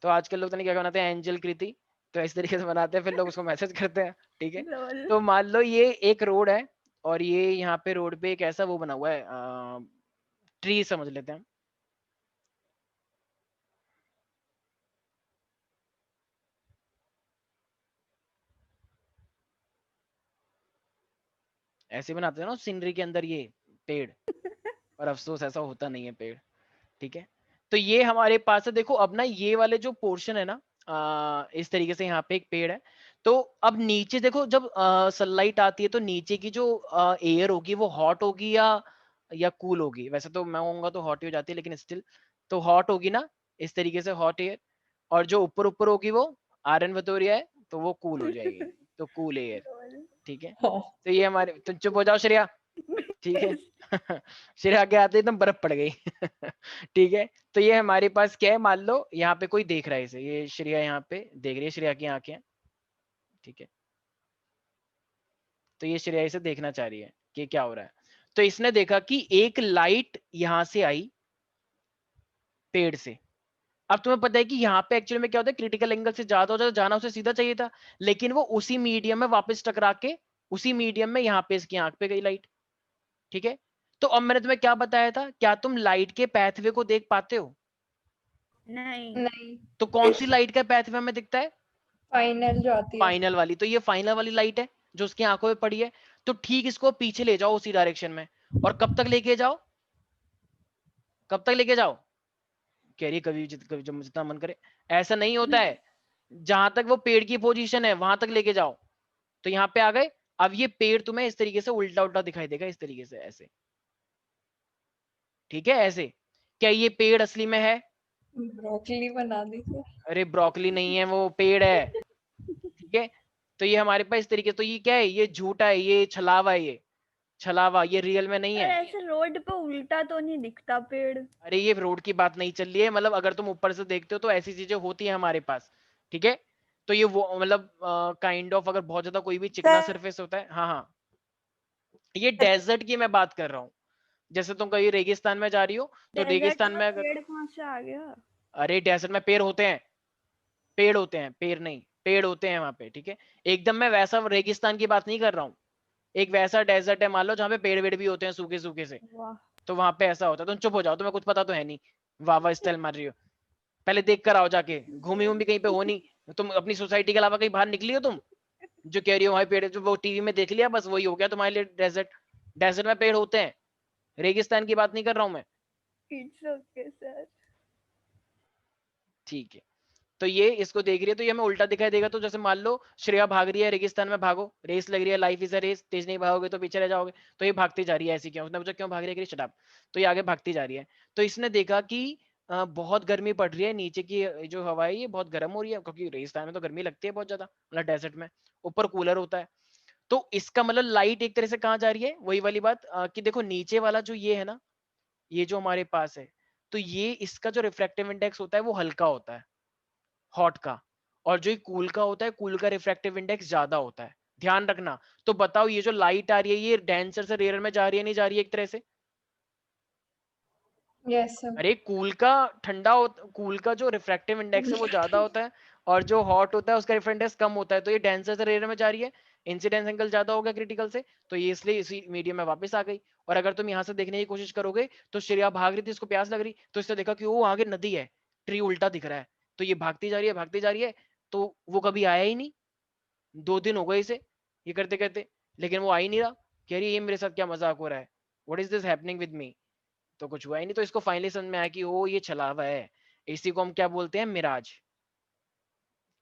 तो आजकल लोग तो नहीं क्या बनाते हैं, एंजल कृति, तो इस तरीके से बनाते हैं, फिर लोग उसको मैसेज करते हैं। ठीक है, तो मान लो ये एक रोड है और ये यहाँ पे रोड पे एक ऐसा वो बना हुआ है, ट्री समझ लेते हैं। ऐसे बनाते हैं ना सीनरी के अंदर ये पेड़, और अफसोस ऐसा होता नहीं है पेड़। ठीक है, तो ये हमारे पास है। देखो अब ना ये वाले जो पोर्शन है ना, इस तरीके से यहाँ पे एक पेड़ है, तो अब नीचे देखो जब सनलाइट आती है तो नीचे की जो एयर होगी वो हॉट होगी या कूल होगी। वैसे तो मैं कहूंगा तो हॉट ही हो जाती है, लेकिन स्टिल तो हॉट होगी ना, इस तरीके से हॉट एयर। और जो ऊपर ऊपर होगी वो आर्यन भतौरिया है, तो वो कूल हो जाएगी, तो कूल एयर। ठीक है, तो ये हमारे, तो चुप हो जाओ श्रेया। ठीक है श्रेया के आते एकदम बर्फ पड़ गई ठीक है, तो ये हमारे पास क्या है, मान लो यहाँ पे कोई देख रहा है इसे, ये श्रेया यहाँ पे देख रही है, श्रेया की आंखें हैं। ठीक है, तो ये श्रेया इसे देखना चाह रही है कि क्या हो रहा है। तो इसने देखा कि एक लाइट यहां से आई पेड़ से। अब तुम्हें पता है कि यहाँ पे एक्चुअली में क्या होता है, क्रिटिकल एंगल से ज्यादा हो जाता, जाना उसे सीधा चाहिए था, लेकिन वो उसी मीडियम में वापस टकरा के उसी मीडियम में यहाँ पे इसकी आंख पे गई लाइट। ठीक है, तो अब मैंने तुम्हें क्या बताया था, क्या तुम लाइट के पैथवे को देख पाते हो? नहीं। नहीं, तो कौन सी लाइट का पैथवे हमें दिखता है? फाइनल जो आती है। फाइनल वाली। तो ये फाइनल वाली लाइट है जो उसकी आंखों में पड़ी है। तो ठीक इसको पीछे ले जाओ उसी डायरेक्शन में, और कब तक लेके जाओ, कब तक लेके जाओ, कह रही कभी कभी जब जितना मन करे। ऐसा नहीं होता है, जहां तक वो पेड़ की पोजीशन है वहां तक लेके जाओ। तो यहाँ पे आ गए, अब ये पेड़ तुम्हें इस तरीके से उल्टा उल्टा दिखाई देगा, इस तरीके से ऐसे। ठीक है, ऐसे। क्या ये पेड़ असली में है? ब्रोकली बना दी थी। अरे ब्रोकली नहीं है, वो पेड़ है। ठीक है, तो ये हमारे पास इस तरीके, तो ये क्या है, ये झूठा है, ये छलावा है, ये छलावा, ये रियल में नहीं पर है। ऐसे रोड पे उल्टा तो नहीं दिखता पेड़। अरे ये रोड की बात नहीं चल रही है, मतलब अगर तुम ऊपर से देखते हो तो ऐसी चीजें होती है हमारे पास। ठीक है, तो ये वो मतलब काइंड ऑफ, अगर बहुत ज्यादा कोई भी चिकना सर सरफेस होता है, हाँ हाँ, ये डेजर्ट की मैं बात कर रहा हूँ। जैसे तुम कहीं रेगिस्तान में जा रही हो, तो डेजर्ट रेगिस्तान में में अगर, पेड़ कहाँ से आ गया? अरे डेजर्ट में पेड़ होते हैं, पेड़ होते हैं, पेड़ नहीं, पेड़ होते हैं वहां पे। ठीक है, एकदम मैं वैसा रेगिस्तान की बात नहीं कर रहा हूँ, एक वैसा डेजर्ट है मान लो जहाँ पे पेड़ वेड़ भी होते हैं सूखे सूखे से, वाह। तो वहां पे ऐसा होता है। तुम चुप हो जाओ, तुम्हें कुछ पता तो है नहीं, वाह वाह स्टाइल मार रही हो। पहले देख कर आओ जाके, घूमी भी कहीं पे हो नहीं तुम, अपनी सोसाइटी के अलावा कहीं बाहर निकली हो तुम, जो कह रही हो वहां पेड़, जो वो टीवी में देख लिया बस वही हो गया तुम्हारे लिए डेजर्ट। डेजर्ट में पेड़ होते हैं, रेगिस्तान की बात नहीं कर रहा हूं मैं। It's okay sir. ठीक है, तो ये इसको देख रही है, तो ये हमें उल्टा दिखाई देगा। तो जैसे मान लो श्रेया भाग रही है रेगिस्तान में, भागो, रेस लग रही है, लाइफ इज अ रेस, तेज नहीं भागोगे तो पीछे रह जाओगे। तो ये भागती जा रही है, ऐसी क्यों? उसने पूछा क्यों भाग रही है, शट अप। तो ये आगे भागती जा रही है। तो इसने देखा कि बहुत गर्मी पड़ रही है, नीचे की जो हवा है ये बहुत गर्म हो रही है, क्योंकि रेगिस्तान में तो गर्मी लगती है बहुत ज्यादा, मतलब डेजर्ट में ऊपर कूलर होता है। तो इसका मतलब लाइट एक तरह से कहाँ जा रही है, वही वाली बात कि देखो नीचे वाला जो ये है ना, ये जो हमारे पास है, तो ये इसका जो रिफ्रैक्टिव इंडेक्स होता है वो हल्का होता है हॉट का, और जो कूल का होता है, कूल का रिफ्रैक्टिव इंडेक्स ज्यादा होता है, ध्यान रखना। तो बताओ ये जो लाइट आ रही है ये डेंसर से रेयर में जा रही है, नहीं जा रही है एक तरह से? Yes sir. अरे कूल का ठंडा होता, कूल का जो रिफ्रैक्टिव इंडेक्स है वो ज्यादा होता है, और जो हॉट होता है उसका रिफ्रैक्टिव इंडेक्स कम होता है। तो ये डेंसर से रेयर में जा रही है, इंसिडेंस एंगल ज्यादा हो गया क्रिटिकल से, तो ये इसलिए इसी मीडियम में वापस आ गई। और अगर तुम यहाँ से देखने की कोशिश करोगे तो श्रेया भाग रही थी, इसको प्यास लग रही, तो इसने देखा कि वो आगे नदी है, ट्री उल्टा दिख रहा है, तो ये भागती जा रही है भागती जा रही है, तो वो कभी आया ही नहीं, 2 दिन हो गए इसे ये करते करते, लेकिन वो आ ही नहीं रहा, कह रही ये मेरे साथ क्या मजाक हो रहा है, what is this happening with me, तो कुछ हुआ ही नहीं। तो इसको फाइनली समझ में आया कि ओ ये छलावा है, इसी को हम क्या बोलते हैं, मिराज।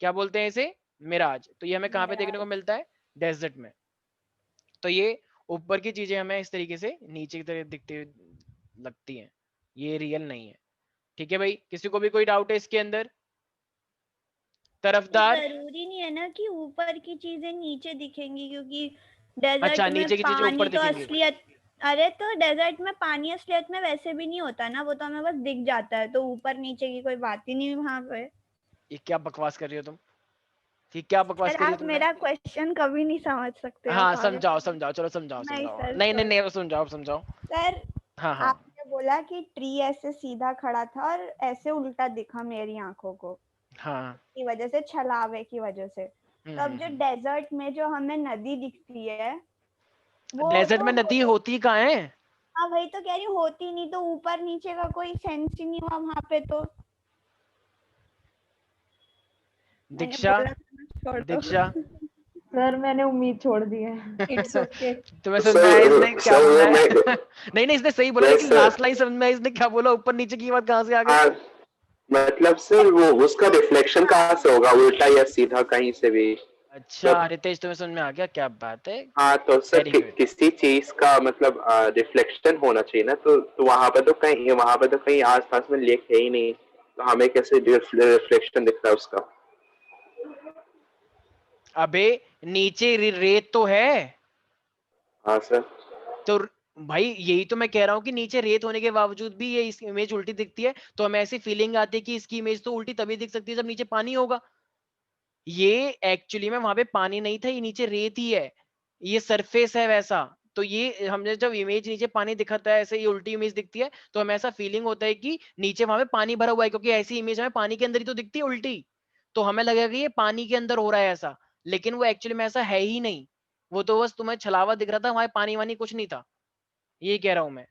क्या बोलते हैं इसे, मिराज। तो ये हमें कहाँ पे देखने को मिलता है, डेजर्ट में। तो ये ऊपर की चीजें हमें इस तरीके से नीचे की तरफ दिखती लगती हैं, ये रियल नहीं है। ठीक है भाई, किसी को भी कोई डाउट है इसके अंदर, तो तरफदार? जरूरी नहीं है ना कि ऊपर की चीजें नीचे दिखेंगी, क्योंकि डेजर्ट अच्छा, में नीचे की चीजें ऊपर पानी तो दिखेंगी। असलियत, अरे तो डेजर्ट में पानी असलियत में वैसे भी नहीं होता ना, वो तो हमें बस दिख जाता है, तो ऊपर नीचे की कोई बात ही नहीं वहां पे। ये क्या बकवास कर रही हो तुम, ठीक, क्या बकवास सर करी आप तुमने? मेरा क्वेश्चन कभी नहीं समझ सकते हो, हाँ सॉरी। समझाओ समझाओ, चलो समझाओ नहीं समझाओ, सर, नहीं नहीं sorry। नहीं समझाओ समझाओ। सर हाँ हाँ आपने बोला कि ट्री ऐसे सीधा खड़ा था और ऐसे उल्टा दिखा मेरी आंखों को, हाँ। की वजह से, छलावे की वजह से। तो अब जो डेजर्ट में जो हमें नदी दिखती है वो डेजर्ट तो में नदी होती कहाँ है? हाँ वही तो कह रही हूँ, होती नहीं, तो ऊपर नीचे का कोई सेंस ही नहीं हुआ वहां पे। तो मैंने दीक्षा, बोला था ना, छोड़ दो। दीक्षा सर मैंने उम्मीद छोड़ दी है। It's okay. तुम्हें समझ में आया इसने क्या सर बोला वो है? मैं नहीं नहीं, इसने सही बोला, यस लेकिन सर, लास्ट लाइन समझ में आई इसने क्या बोला, ऊपर नीचे की बात कहाँ से आ गई? हाँ मतलब सर वो उसका रिफ्लेक्शन कहाँ से होगा, उल्टा या सीधा कहीं से भी। अच्छा मतलब रितेश, तुम्हें समझ में आ गया, क्या बात है, हाँ तो सर वेरी गुड। किसी चीज का मतलब रिफ्लेक्शन होना चाहिए ना, तो वहां पे तो कहीं आसपास में लेक है ही नहीं, तो हमें कैसे रिफ्लेक्शन दिख रहा है उसका? अबे नीचे रेत तो है, हाँ सर। तो भाई यही तो मैं कह रहा हूँ कि नीचे रेत होने के बावजूद भी ये इस इमेज उल्टी दिखती है, तो हमें ऐसी फीलिंग आती है कि इसकी इमेज तो उल्टी तभी दिख सकती है जब नीचे पानी होगा। ये एक्चुअली में वहां पे पानी नहीं था, ये नीचे रेत ही है, ये सरफेस है वैसा। तो ये हमने जब इमेज नीचे पानी दिखाता है, ऐसे ये उल्टी इमेज दिखती है, तो हमें ऐसा फीलिंग होता है कि नीचे वहां पे पानी भरा हुआ है, क्योंकि ऐसी इमेज हमें पानी के अंदर ही तो दिखती है उल्टी, तो हमें लगेगा कि ये पानी के अंदर हो रहा है ऐसा, लेकिन वो एक्चुअली में ऐसा है ही नहीं, वो तो बस तुम्हें छलावा दिख रहा था, वहां पानी वानी कुछ नहीं था, ये कह रहा हूं मैं।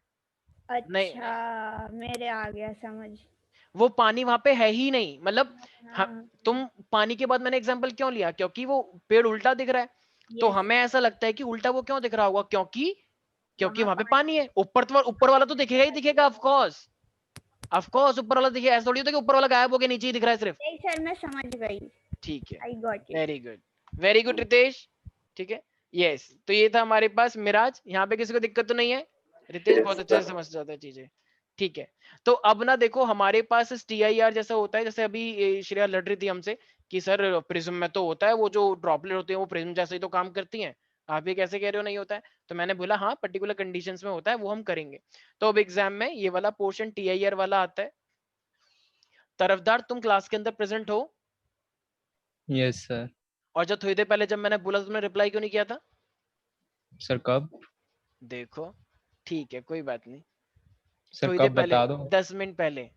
नहीं, अच्छा मेरे आ गया समझ। वो पानी वहां पे है ही नहीं, मतलब हाँ, तुम पानी के बाद मैंने एग्जांपल क्यों लिया, क्योंकि वो पेड़ उल्टा दिख रहा है, तो यस, हमें ऐसा लगता है कि उल्टा वो क्यों दिख रहा होगा, क्योंकि क्योंकि वहां वहां पे पानी। पानी है, ऊपर वाला तो दिखेगा ही दिखेगा, ऑफ कोर्स ऑफ कोर्स, ऊपर वाला दिखेगा, ऐसा थोड़ी होता है कि ऊपर वाला गायब हो गया नीचे ही दिख रहा है सिर्फ। नहीं सर मैं समझ गई, ठीक है, I got it. Very good Ritesh, ठीक है। यस, तो ये था हमारे पास मिराज, यहाँ पे किसी को दिक्कत तो नहीं है? रितेश बहुत Yes, अच्छे से sir. समझ जाता है चीजें, ठीक है। तो अब ना देखो, हमारे पास TIR जैसा होता है, जैसे अभी ये श्रेया लड़ रही थी हमसे कि सर प्रिज्म में तो होता है, वो जो ड्रॉपलेट होते हैं वो प्रिज्म जैसे ही तो काम करती हैं, आप ये कैसे कह रहे हो नहीं होता है? तो मैंने बोला हाँ, पर्टिकुलर कंडीशंस में होता है, वो हम करेंगे। तो अब एग्जाम में ये वाला पोर्शन TIR वाला आता है। तरफदार, तुम क्लास के अंदर प्रेजेंट हो? Yes sir. और जब थोड़ी देर पहले जब मैंने बोला तो तुमने रिप्लाई क्यों नहीं किया था? सर कब? देखो, ठीक है, कोई बात नहीं, सर थोड़ी देर कब पहले, बता दो। 10 मिनट पहले।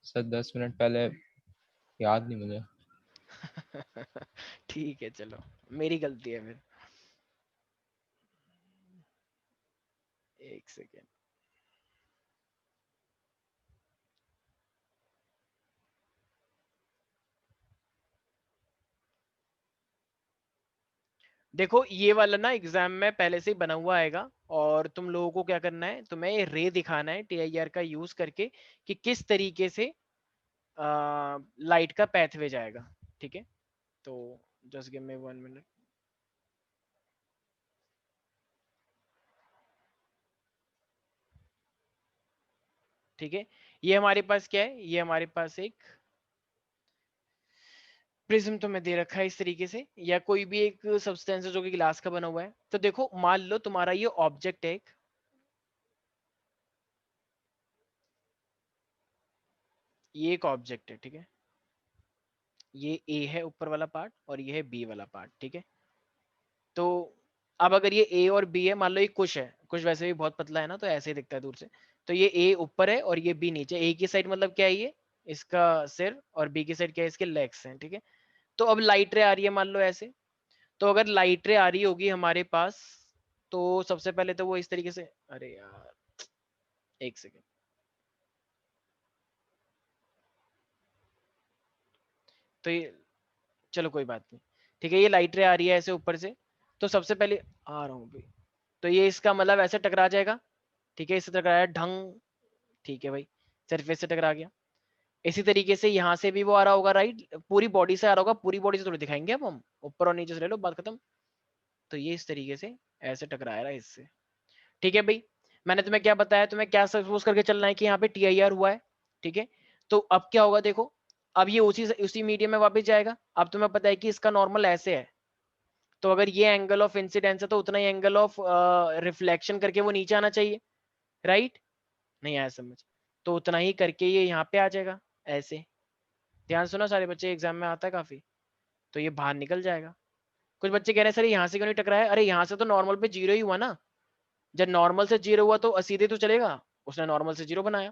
सर 10 मिनट पहले याद नहीं मुझे। ठीक है, चलो मेरी गलती है फिर, एक सेकेंड। देखो ये वाला ना एग्जाम में पहले से ही बना हुआ आएगा, और तुम लोगों को क्या करना है, तुम्हें ये रे दिखाना है TIR का यूज करके कि किस तरीके से लाइट का पैथवे जाएगा, ठीक है। तो जस्ट गिव मी 1 मिनट। ठीक है, ये हमारे पास क्या है, ये हमारे पास एक प्रिज्म तो मैं दे रखा है इस तरीके से, या कोई भी एक सब्सटेंस है जो कि ग्लास का बना हुआ है। तो देखो मान लो तुम्हारा ये ऑब्जेक्ट है एक, ये एक ऑब्जेक्ट है, ठीक है, ये A है ऊपर वाला पार्ट और ये है B वाला पार्ट, ठीक है। तो अब अगर ये A और B है, मान लो ये कुश है, कुश वैसे भी बहुत पतला है ना, तो ऐसे ही दिखता है दूर से, तो ये A ऊपर है और ये B नीचे। A की साइड मतलब क्या है, ये इसका सिर, और B की साइड क्या है, इसके लेग्स हैं, ठीक है। तो अब लाइट रे आ रही है मान लो ऐसे, तो अगर लाइट रे आ रही होगी हमारे पास, तो सबसे पहले तो वो इस तरीके से, अरे यार एक सेकेंड, तो ये चलो कोई बात नहीं, ठीक है। ये लाइट रे आ रही है ऐसे ऊपर से, तो सबसे पहले आ रहा हूँ भाई, तो ये इसका मतलब ऐसे टकरा जाएगा, ठीक है, इससे टकराया ढंग, ठीक है भाई, सरफेस से टकरा गया। इसी तरीके से यहाँ से भी वो आ रहा होगा, राइट, पूरी बॉडी से आ रहा होगा, पूरी बॉडी से थोड़ी दिखाएंगे अब हम, ऊपर और नीचे से ले लो, बात खत्म। तो ये इस तरीके से ऐसे टकराया रहा इससे, ठीक है भाई। मैंने तुम्हें क्या बताया, तुम्हें क्या सपोज करके चलना है कि यहाँ पे TIR हुआ है, ठीक है। तो अब क्या होगा देखो, अब ये उसी मीडियम में वापस जाएगा। अब तुम्हें पता है कि इसका नॉर्मल ऐसे है, तो अगर ये एंगल ऑफ इंसिडेंस है तो उतना ही एंगल ऑफ रिफ्लेक्शन करके वो नीचे आना चाहिए, राइट, नहीं आया समझ, तो उतना ही करके ये यहाँ पे आ जाएगा ऐसे। ध्यान सुनो सारे बच्चे, एग्जाम में आता है काफी, तो ये बाहर निकल जाएगा। कुछ बच्चे कह रहे हैं सर यहाँ से क्यों नहीं टकराया, अरे यहाँ से तो नॉर्मल पे 0 ही हुआ ना, जब नॉर्मल से 0 हुआ तो सीधे तो चलेगा, उसने नॉर्मल से 0 बनाया।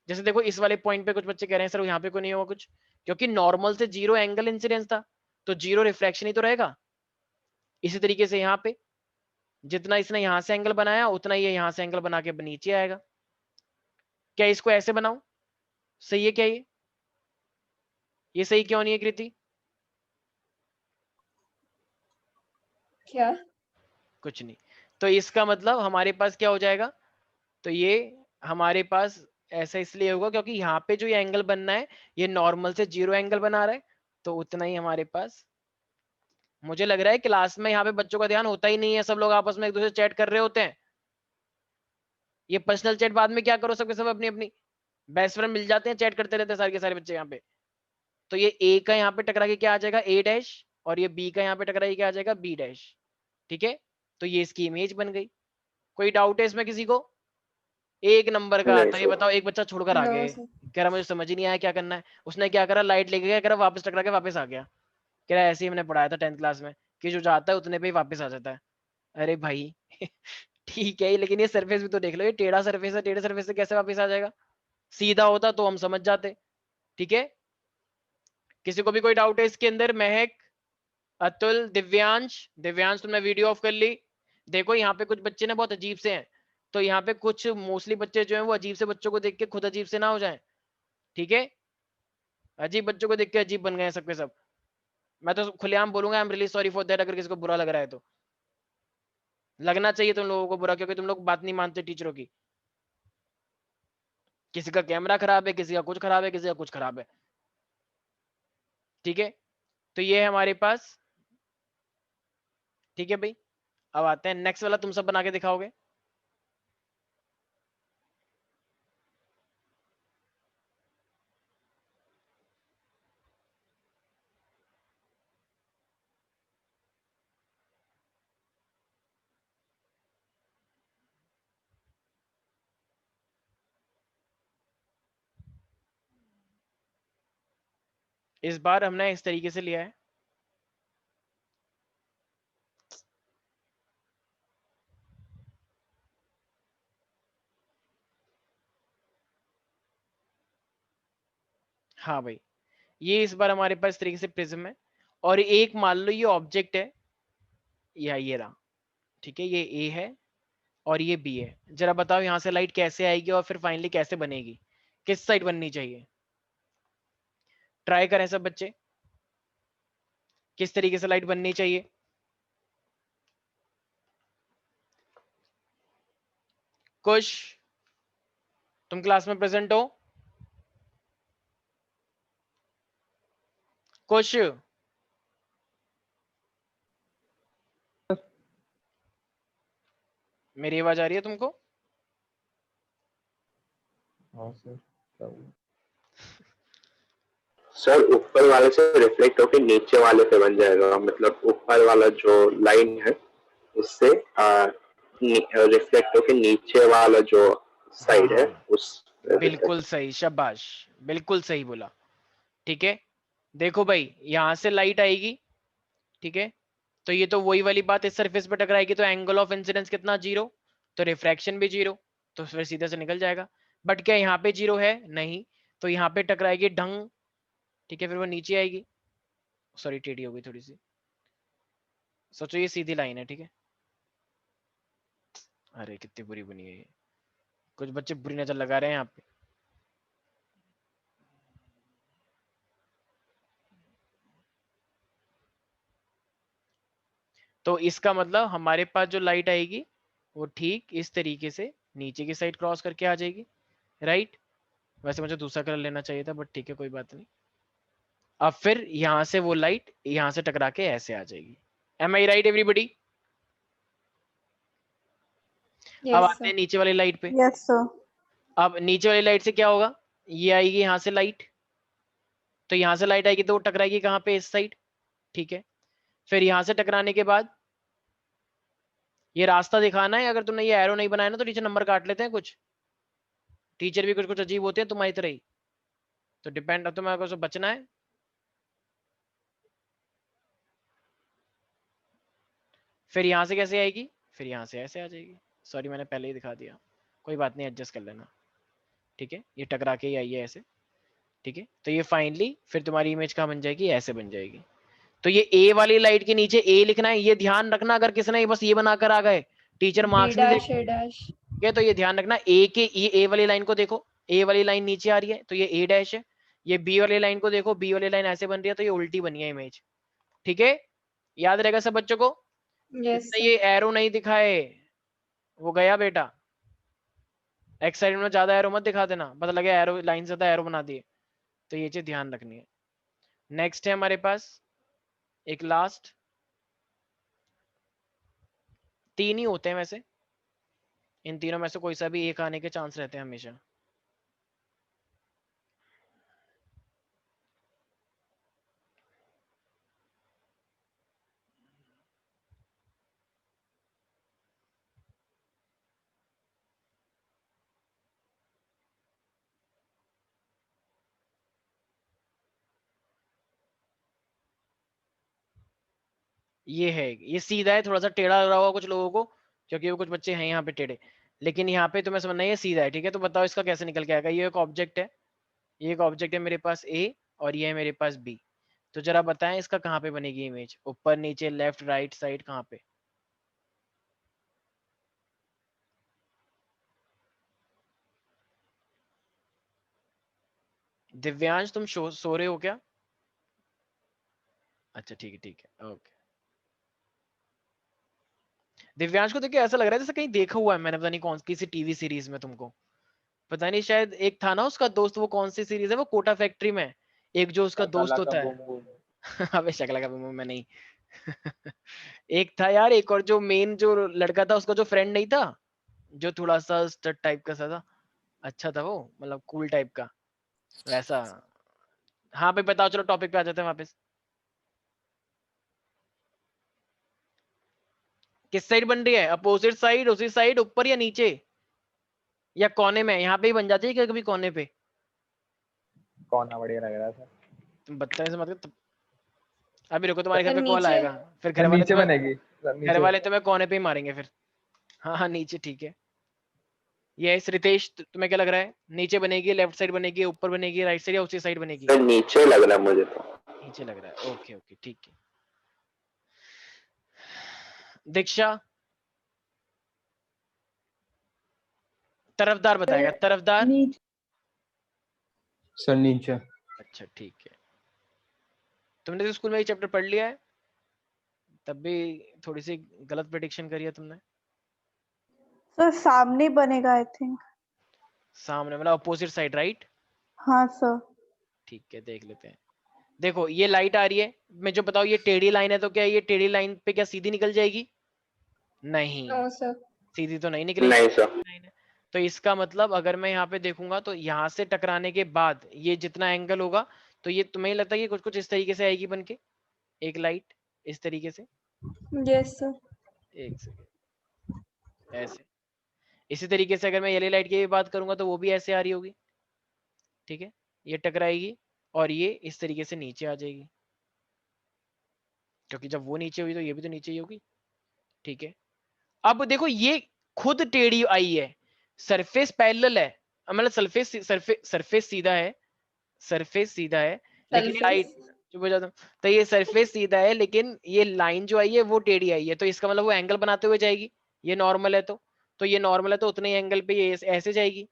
जैसे देखो इस वाले पॉइंट पे कुछ बच्चे कह रहे हैं सर यहाँ पे क्यों नहीं हुआ कुछ, क्योंकि नॉर्मल से 0 एंगल इंसिडेंस था, तो 0 रिफ्लेक्शन ही तो रहेगा। इसी तरीके से यहाँ पे जितना इसने यहाँ से एंगल बनाया उतना ही यहाँ से एंगल बना के नीचे आएगा। क्या इसको ऐसे बनाऊं, सही है क्या ये सही क्यों नहीं है कृति? क्या? कुछ नहीं, तो इसका मतलब हमारे पास क्या हो जाएगा, तो ये हमारे पास ऐसा इसलिए होगा क्योंकि यहाँ पे जो ये एंगल बनना है ये नॉर्मल से 0 एंगल बना रहा है, तो उतना ही हमारे पास। मुझे लग रहा है क्लास में यहाँ पे बच्चों का ध्यान होता ही नहीं है, सब लोग आपस में एक दूसरे चैट कर रहे होते हैं। ये पर्सनल चैट बाद में क्या करो, सबके सब अपनी अपनी बेस्ट फ्रेंड मिल जाते हैं, चैट करते रहते हैं सारे के सारे बच्चे यहाँ पे। तो ये A का यहाँ पे टकरा के क्या आ जाएगा A' और ये B का यहाँ पे टकरा के क्या आ जाएगा B', ठीक है। तो ये इसकी इमेज बन गई। कोई डाउट है इसमें किसी को? एक नंबर का नहीं आता है, ये सर। बताओ, एक बच्चा छोड़कर आ नो गया, सर। कह रहा मुझे समझ ही नहीं आया क्या करना है। उसने क्या करा, लाइट लेके गया, कह रहा वापस टकरा के वापस आ गया, कह रहा ऐसे ही हमने पढ़ाया था 10th क्लास में कि जो जाता है उतने पे ही वापस आ जाता है। अरे भाई ठीक है, लेकिन ये सरफेस भी तो देख लो, ये टेढ़ा सरफेस है, टेढ़े सरफेस से कैसे वापस आ जाएगा? सीधा होता तो हम समझ जाते, ठीक है। किसी को भी कोई डाउट है इसके अंदर? महक, अतुल, दिव्यांश, दिव्यांश तुमने वीडियो ऑफ कर ली। देखो यहाँ पे कुछ बच्चे ना बहुत अजीब से हैं, तो यहाँ पे कुछ मोस्टली बच्चे जो हैं वो अजीब से बच्चों को देख के खुद अजीब से ना हो जाएं, ठीक है। अजीब बच्चों को देख के अजीब बन गए हैं सबके सब। मैं तो खुलेआम बोलूंगा, I am really sorry for that, अगर किसी को बुरा लग रहा है तो। लगना चाहिए तुम लोगों को बुरा, क्योंकि तुम लोग बात नहीं मानते टीचरों की। किसी का कैमरा खराब है, किसी का कुछ खराब है, किसी का कुछ खराब है, ठीक है। तो ये है हमारे पास, ठीक है भाई। अब आते हैं नेक्स्ट वाला, तुम सब बना के दिखाओगे। इस बार हमने इस तरीके से लिया है, हाँ भाई। ये इस बार हमारे पास इस तरीके से प्रिज्म है, और एक मान लो ये ऑब्जेक्ट है, या ये रहा, ठीक है, ये A है और ये B है। जरा बताओ यहाँ से लाइट कैसे आएगी और फिर फाइनली कैसे बनेगी, किस साइड बननी चाहिए? ट्राई करें सब बच्चे, किस तरीके से लाइट बननी चाहिए। कुछ तुम क्लास में प्रेजेंट हो? कुछ मेरी आवाज आ रही है तुमको? हाँ सर, क्या हुआ? सर ऊपर वाले से रिफ्लेक्ट होकर नीचे वाले पे बन जाएगा, मतलब ऊपर वाला जो लाइन है उससे रिफ्लेक्ट होकर नीचे वाला जो साइड है हाँ, उस बिल्कुल सही, शाबाश, बिल्कुल सही बोला, ठीक है। देखो भाई यहां से लाइट आएगी, ठीक है, तो ये तो वही वाली बात, इस सरफेस पे टकराएगी तो एंगल ऑफ इंसिडेंस कितना 0, तो रिफ्रैक्शन भी 0, तो फिर सीधे से निकल जाएगा। बट क्या यहाँ पे 0 है? नहीं, तो यहाँ पे टकराएगी ढंग, ठीक है, फिर वो नीचे आएगी, सॉरी टेढ़ी हो गई थोड़ी सी, सोचो ये सीधी लाइन है, ठीक है। अरे कितनी बुरी बनी है ये, कुछ बच्चे बुरी नजर लगा रहे हैं यहाँ पे। तो इसका मतलब हमारे पास जो लाइट आएगी वो ठीक इस तरीके से नीचे की साइड क्रॉस करके आ जाएगी, राइट। वैसे मुझे दूसरा कलर लेना चाहिए था, बट ठीक है कोई बात नहीं। अब फिर यहां से वो लाइट यहां से टकरा के ऐसे आ जाएगी। एम आई राइट एवरीबडी? अब यस आते सर। हैं नीचे वाली लाइट पे। Yes sir. अब नीचे वाली लाइट से क्या होगा, ये आएगी यहां से लाइट, तो यहां से लाइट आएगी तो वो टकराएगी कहां पे, इस साइड, ठीक है। फिर यहां से टकराने के बाद ये रास्ता दिखाना है, अगर तुमने ये एरो नहीं बनाया ना तो टीचर नंबर काट लेते हैं कुछ, टीचर भी कुछ कुछ अजीब होते हैं तुम्हारी तरह ही, तो डिपेंड, अब तुम्हें अगर बचना है। फिर यहां से कैसे आएगी, फिर यहां से ऐसे आ जाएगी। सॉरी मैंने पहले ही दिखा दिया, कोई बात नहीं एडजस्ट कर लेना, ठीक है। ये टकरा के ही आई है ऐसे, ठीक है। तो ये फाइनली फिर तुम्हारी इमेज कहाँ बन जाएगी, ऐसे बन जाएगी। तो ये ए वाली लाइट के नीचे ए लिखना है, ये ध्यान रखना। अगर किसने बस ये बनाकर आ गए टीचर बी मार्क्स नहीं डैश देंगे, ए डैश। ठीक है। तो ये ध्यान रखना, ए के ये ए वाली लाइन को देखो, ए वाली लाइन नीचे आ रही है तो ये ए डैश है। ये बी वाली लाइन को देखो, बी वाली लाइन ऐसे बन रही है तो ये उल्टी बनी है इमेज, ठीक है। याद रहेगा सब बच्चों को? यस जिसने ये एरो नहीं दिखाए वो गया बेटा, एक्स साइड में ज्यादा एरो मत दिखा देना, पता लगे एरो लाइन से एरो बना दिए, तो ये चीज ध्यान रखनी है। नेक्स्ट है हमारे पास एक लास्ट, तीन ही होते हैं वैसे, इन तीनों में से कोई सा भी एक आने के चांस रहते हैं हमेशा। ये है, ये सीधा है, थोड़ा सा टेढ़ा लग रहा होगा कुछ लोगों को क्योंकि वो कुछ बच्चे हैं यहाँ पे टेढ़े, लेकिन यहाँ पे तुम्हें समझना है ये सीधा है, ठीक है। तो बताओ इसका कैसे निकल के आएगा। ये एक ऑब्जेक्ट है, ये एक ऑब्जेक्ट है मेरे पास ए, और ये है मेरे पास बी। तो जरा बताएं इसका कहाँ पे बनेगी इमेज, ऊपर नीचे लेफ्ट राइट साइड कहाँ पे? दिव्यांश तुम सो रहे हो क्या? अच्छा ठीक है ओके। दिव्यांश को देखिए ऐसा लग रहा है जैसे कहीं देखा हुआ है मैंने, पता नहीं कौन किसी टीवी सीरीज में तुमको, पता नहीं शायद एक था ना उसका दोस्त, वो कौन सी सीरीज है वो, कोटा फैक्ट्री में एक जो उसका दोस्त होता है अबे शकला का बूम में नहीं एक था यार, एक और जो मेन जो लड़का था उसका जो फ्रेंड नहीं था, जो थोड़ा सा स्टड टाइप का सा था, अच्छा था वो, मतलब कूल टाइप का वैसा। हाँ भाई बताओ, चलो टॉपिक पे आ जाते हैं वापस। किस साइड बन रही है, अपोजिट साइड, उसी साइड, ऊपर या नीचे या कोने में? यहाँ पे ही बन जाती है क्या कभी कोने पे? कौन बढ़िया लग रहा था। तुम बदतमीज मत कर। अभी रुको तुम्हारे घर सर पे कॉल नीचे। आएगा, फिर घर सर वाले नीचे तुम्हें, बनेगी, सर घर नीचे। वाले तुम्हें कोने पे ही मारेंगे फिर। हाँ हाँ नीचे, ठीक है। ये रितेश तुम्हें क्या लग रहा है, नीचे बनेगी, लेफ्ट साइड बनेगी, ऊपर बनेगी, राइट साइड या उसी साइड बनेगी? सर नीचे लग रहा है मुझे तो। नीचे लग रहा है, ओके ओके ठीक है। दीक्षा तरफदार बताएगा, तरफदार। सर नीचे। अच्छा ठीक है, तुमने तो स्कूल में ये चैप्टर पढ़ लिया है, तब भी थोड़ी सी गलत प्रेडिक्शन करी है तुमने। सर सामने बनेगा आई थिंक। सामने मतलब अपोजिट साइड, राइट? हाँ सर। ठीक है देख लेते हैं। देखो ये लाइट आ रही है, मैं जो बताऊं ये टेढ़ी लाइन है, तो क्या ये टेढ़ी लाइन पे क्या सीधी निकल जाएगी? नहीं, नो सर। सीधी तो नहीं निकलेगी। नहीं सर। तो इसका मतलब अगर मैं यहाँ पे देखूंगा तो यहाँ से टकराने के बाद ये जितना एंगल होगा, तो ये तुम्हें लगता है कि कुछ कुछ इस तरीके से आएगी बनके एक लाइट, इस तरीके से? Yes sir. एक सेकेंड, ऐसे। इसी तरीके से अगर मैं येलो लाइट की भी बात करूंगा तो वो भी ऐसे आ रही होगी, ठीक है। ये टकराएगी और ये इस तरीके से नीचे आ जाएगी, क्योंकि जब वो नीचे हुई तो ये भी तो नीचे ही होगी, ठीक है। अब देखो ये खुद टेढ़ी आई है, सरफेस पैरेलल है, मतलब सरफेस सीधा है, सरफेस सीधा है, लेकिन लाइट चुप हो जाता हूं। तो ये सरफेस सीधा है लेकिन ये लाइन जो आई है वो टेढ़ी आई है, तो इसका मतलब वो एंगल बनाते हुए जाएगी। ये नॉर्मल है तो ये नॉर्मल है तो उतने ही एंगल पे ये ऐसे जाएगी,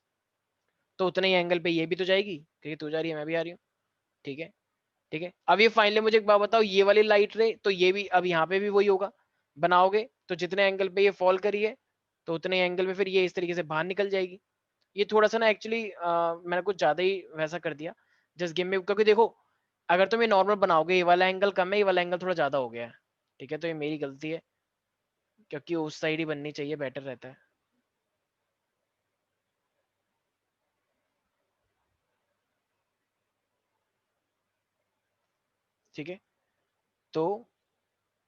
तो उतने ही एंगल पे ये भी तो जाएगी, क्योंकि तू जा रही है मैं भी आ रही हूँ, ठीक है ठीक है। अब ये फाइनली मुझे एक बात बताओ, ये वाली लाइट रे तो ये भी अब यहाँ पे भी वही होगा, बनाओगे तो जितने एंगल पे ये फॉल करी है तो उतने एंगल पे फिर ये इस तरीके से बाहर निकल जाएगी। ये थोड़ा सा ना एक्चुअली मैंने कुछ ज्यादा ही वैसा कर दिया जस्ट गिव मी, क्योंकि देखो अगर तुम ये नॉर्मल बनाओगे ये वाला एंगल कम है, ये वाला एंगल थोड़ा ज्यादा हो गया है, ठीक है, तो ये मेरी गलती है क्योंकि उस साइड ही बननी चाहिए, बेटर रहता है। ठीक है, तो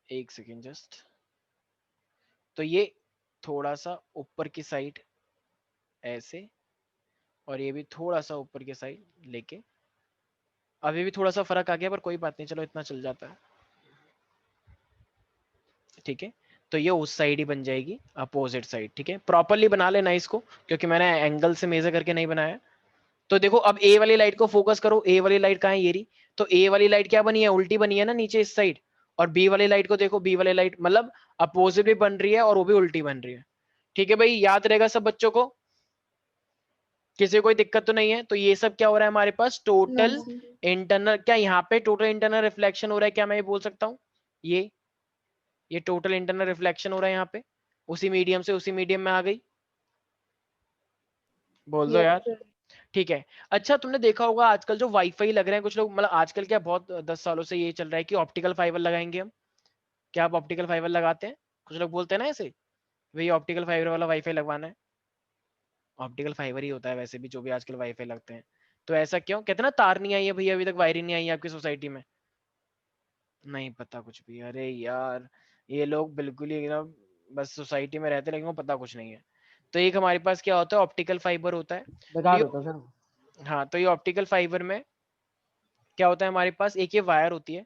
एक सेकेंड जस्ट, तो ये थोड़ा सा ऊपर की साइड ऐसे और ये भी थोड़ा सा ऊपर की साइड लेके, अभी भी थोड़ा सा फर्क आ गया पर कोई बात नहीं, चलो इतना चल जाता है। ठीक है, तो ये उस साइड ही बन जाएगी, अपोजिट साइड। ठीक है, प्रॉपरली बना लेना इसको क्योंकि मैंने एंगल से मेजर करके नहीं बनाया। तो देखो अब ए वाली लाइट को फोकस करो, ए वाली लाइट कहाँ है, ये रही। तो ए वाली लाइट क्या बनी है, उल्टी बनी है ना नीचे इस साइड। और बी वाली लाइट को देखो, बी वाली लाइट मतलब अपोजिट भी बन रही है और वो भी उल्टी बन रही है। ठीक है भाई, याद रहेगा सब बच्चों को, किसी कोई दिक्कत तो नहीं है। तो ये सब क्या हो रहा है हमारे पास, टोटल इंटरनल, क्या यहाँ पे टोटल इंटरनल रिफ्लेक्शन हो रहा है, क्या मैं ये बोल सकता हूँ, ये टोटल इंटरनल रिफ्लेक्शन हो रहा है यहाँ पे, उसी मीडियम से उसी मीडियम में आ गई, बोल दो यार। ठीक है, अच्छा तुमने देखा होगा आजकल जो वाईफाई लग रहे हैं कुछ लोग, मतलब आजकल क्या बहुत 10 सालों से ये चल रहा है कि ऑप्टिकल फाइबर लगाएंगे हम। क्या आप ऑप्टिकल फाइबर लगाते हैं? कुछ लोग बोलते हैं ना ऐसे, भाई ऑप्टिकल फाइबर वाला वाईफाई लगवाना है। ऑप्टिकल फाइबर ही होता है वैसे भी जो भी आजकल वाईफाई लगते हैं। तो ऐसा क्यों कहते हैं ना, तार नहीं आई है भैया अभी तक, वायर ही नहीं आई है आपकी सोसाइटी में। नहीं पता कुछ भी, अरे यार ये लोग बिल्कुल ही एकदम बस सोसाइटी में रहते लेकिन वो पता कुछ नहीं है। तो एक हमारे पास क्या होता है, ऑप्टिकल फाइबर होता है। तो बेकार ये, होता है सर। हाँ तो ये ऑप्टिकल फाइबर में क्या होता है हमारे पास, एक ये वायर होती है।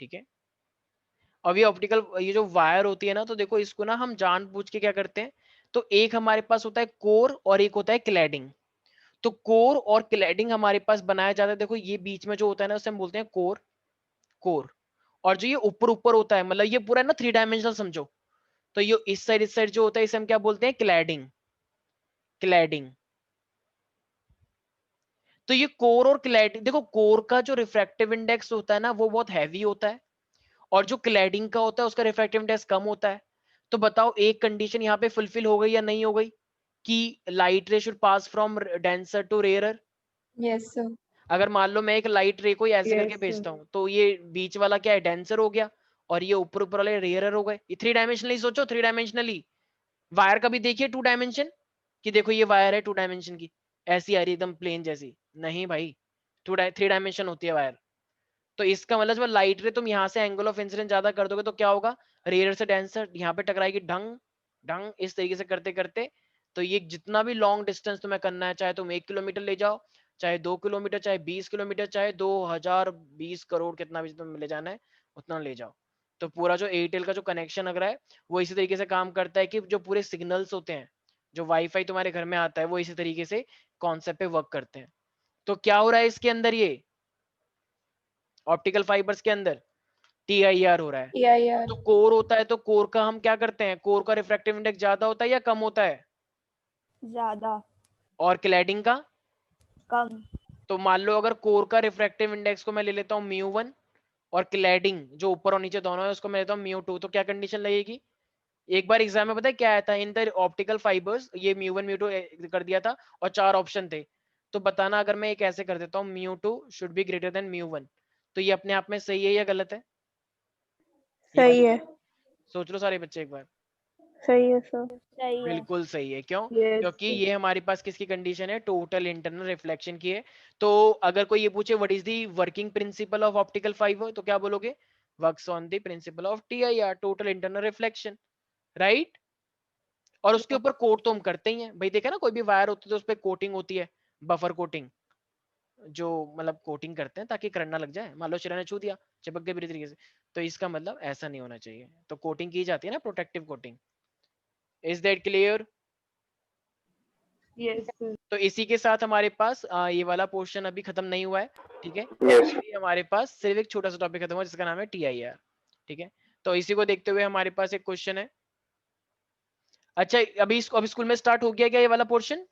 ठीक है, अब ये ऑप्टिकल ये जो वायर होती है ना, तो देखो इसको ना हम जानबूझ के क्या करते हैं, तो एक हमारे पास होता है कोर और एक होता है क्लैडिंग। तो कोर और क्लैडिंग हमारे पास बनाया जाता है, देखो ये बीच में जो होता है ना उसे हम बोलते हैं कोर, कोर। और जो ये ऊपर ऊपर होता है, मतलब ये पूरा ना 3 डायमेंशनल समझो, तो ये इस साइड जो होता है इसे हम क्या बोलते हैं, क्लैडिंग, क्लैडिंग। तो ये कोर और क्लैडिंग, देखो कोर का जो रिफ्रैक्टिव इंडेक्स होता है ना वो बहुत हैवी होता है, और जो क्लैडिंग का होता है उसका रिफ्रैक्टिव इंडेक्स कम होता है। तो बताओ एक कंडीशन यहाँ पे फुलफिल हो गई या नहीं हो गई, कि light ray should pass from denser to rarer. Yes sir. अगर मान लो मैं एक लाइट रे को ऐसे करके Yes, भेजता हूँ तो ये बीच वाला क्या है, डेंसर हो गया, और ये ऊपर ऊपर वाले रेयरर हो गए। ये 3 डायमेंशनली सोचो, 3 डायमेंशनली। वायर का भी देखिए 2 डायमेंशन, कि देखो ये वायर है 2 डायमेंशन की, ऐसी आ रही एकदम प्लेन जैसी, नहीं भाई 3 डायमेंशन होती है वायर। तो इसका मतलब जब लाइट रे तुम यहाँ से एंगल ऑफ इंसिडेंस ज्यादा कर दोगे तो क्या होगा, रेयर से डेंसर यहाँ पे टकराएगी, ढंग ढंग इस तरीके से करते करते। तो ये जितना भी लॉन्ग डिस्टेंस तुम्हें करना है, चाहे तुम 1 किलोमीटर ले जाओ, चाहे 2 किलोमीटर, चाहे 20 किलोमीटर, चाहे 2020 करोड़, कितना भी तुम ले जाना है उतना ले जाओ। तो पूरा जो एयरटेल का जो कनेक्शन लग रहा है वो इसी तरीके से काम करता है, कि जो पूरे सिग्नल्स होते हैं जो वाईफाई तुम्हारे घर में आता है वो इसी तरीके से कॉन्सेप्ट पे वर्क करते हैं। तो क्या हो रहा है इसके अंदर, ये ऑप्टिकल फाइबर्स के अंदर TIR हो रहा है। TIR तो कोर होता है, तो कोर का हम क्या करते हैं, कोर का रिफ्रैक्टिव इंडेक्स ज्यादा होता है या कम होता है, ज्यादा, और क्लैडिंग का। कम, तो मान लो अगर कोर का रिफ्रैक्टिव इंडेक्स को मैं ले लेता हूँ μ1, और क्लैडिंग जो ऊपर और नीचे दोनों है उसको मैं लेता हूँ μ2, तो क्या कंडीशन लगेगी। एक बार एग्जाम में पता है क्या आया था, इन द ऑप्टिकल फाइबर्स ये μ1 μ2 कर दिया था और 4 ऑप्शन थे। तो बताना अगर मैं एक ऐसे कर देता हूँ μ2 शुड बी ग्रेटर देन μ1, तो ये अपने आप में सही है या गलत है, ये सही बताओ। है, सोच लो सारे बच्चे एक बार। सही है सर। सही है। बिल्कुल सही है, क्यों, Yes. क्योंकि ये हमारे पास किसकी कंडीशन है, टोटल इंटरनल रिफ्लेक्शन की है। तो अगर कोई ये पूछे what is the working principle of optical fibre, तो क्या बोलोगे, works on the principle of TIR, total internal reflection, right. और उसके ऊपर कोट तो हम करते ही हैं भाई, देखा ना कोई भी वायर होती है तो उस पर कोटिंग होती है, बफर कोटिंग, जो मतलब कोटिंग करते हैं ताकि करंट ना लग जाए, मान लो चिरा ने छू दिया चिपक गए बुरी तरीके से। तो इसका मतलब ऐसा नहीं होना चाहिए, तो कोटिंग की जाती है ना, protective coating. Is that clear. Yes, sir. तो इसी के साथ हमारे पास ये वाला पोर्शन अभी खत्म नहीं हुआ है। ठीक है, Yes. अभी हमारे पास सिर्फ एक छोटा सा टॉपिक खत्म हुआ जिसका नाम है TIR। ठीक है, तो इसी को देखते हुए हमारे पास एक क्वेश्चन है। अच्छा अभी इसको, अभी स्कूल में स्टार्ट हो गया क्या ये वाला पोर्शन,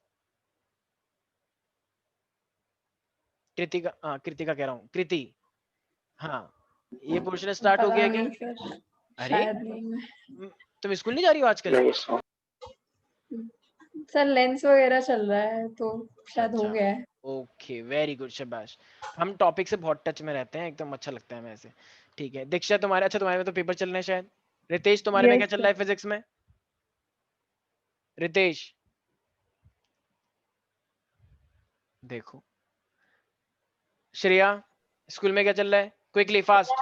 कृतिका, हाँ कृतिका कह रहा हूँ, कृति, हाँ ये पोर्शन स्टार्ट हो पता गया क्या। नहीं सर। अरे शायद नहीं। तुम स्कूल नहीं जा रही हो आजकल? नहीं सर। सर लेंस वगैरह चल रहा है तो शायद हो अच्छा, गया है। ओके, वेरी गुड, शाबाश। हम टॉपिक से बहुत टच में रहते हैं, एकदम अच्छा लगता है हमें ऐसे। ठीक है दीक्षा, तुम्हारे अच्छा तुम्हारे में तो पेपर चल रहे हैं शायद। रितेश तुम्हारे में क्या Yes, चल रहा है फिजिक्स में? रितेश देखो। श्रेया स्कूल में क्या चल रहा है? Quickly fast.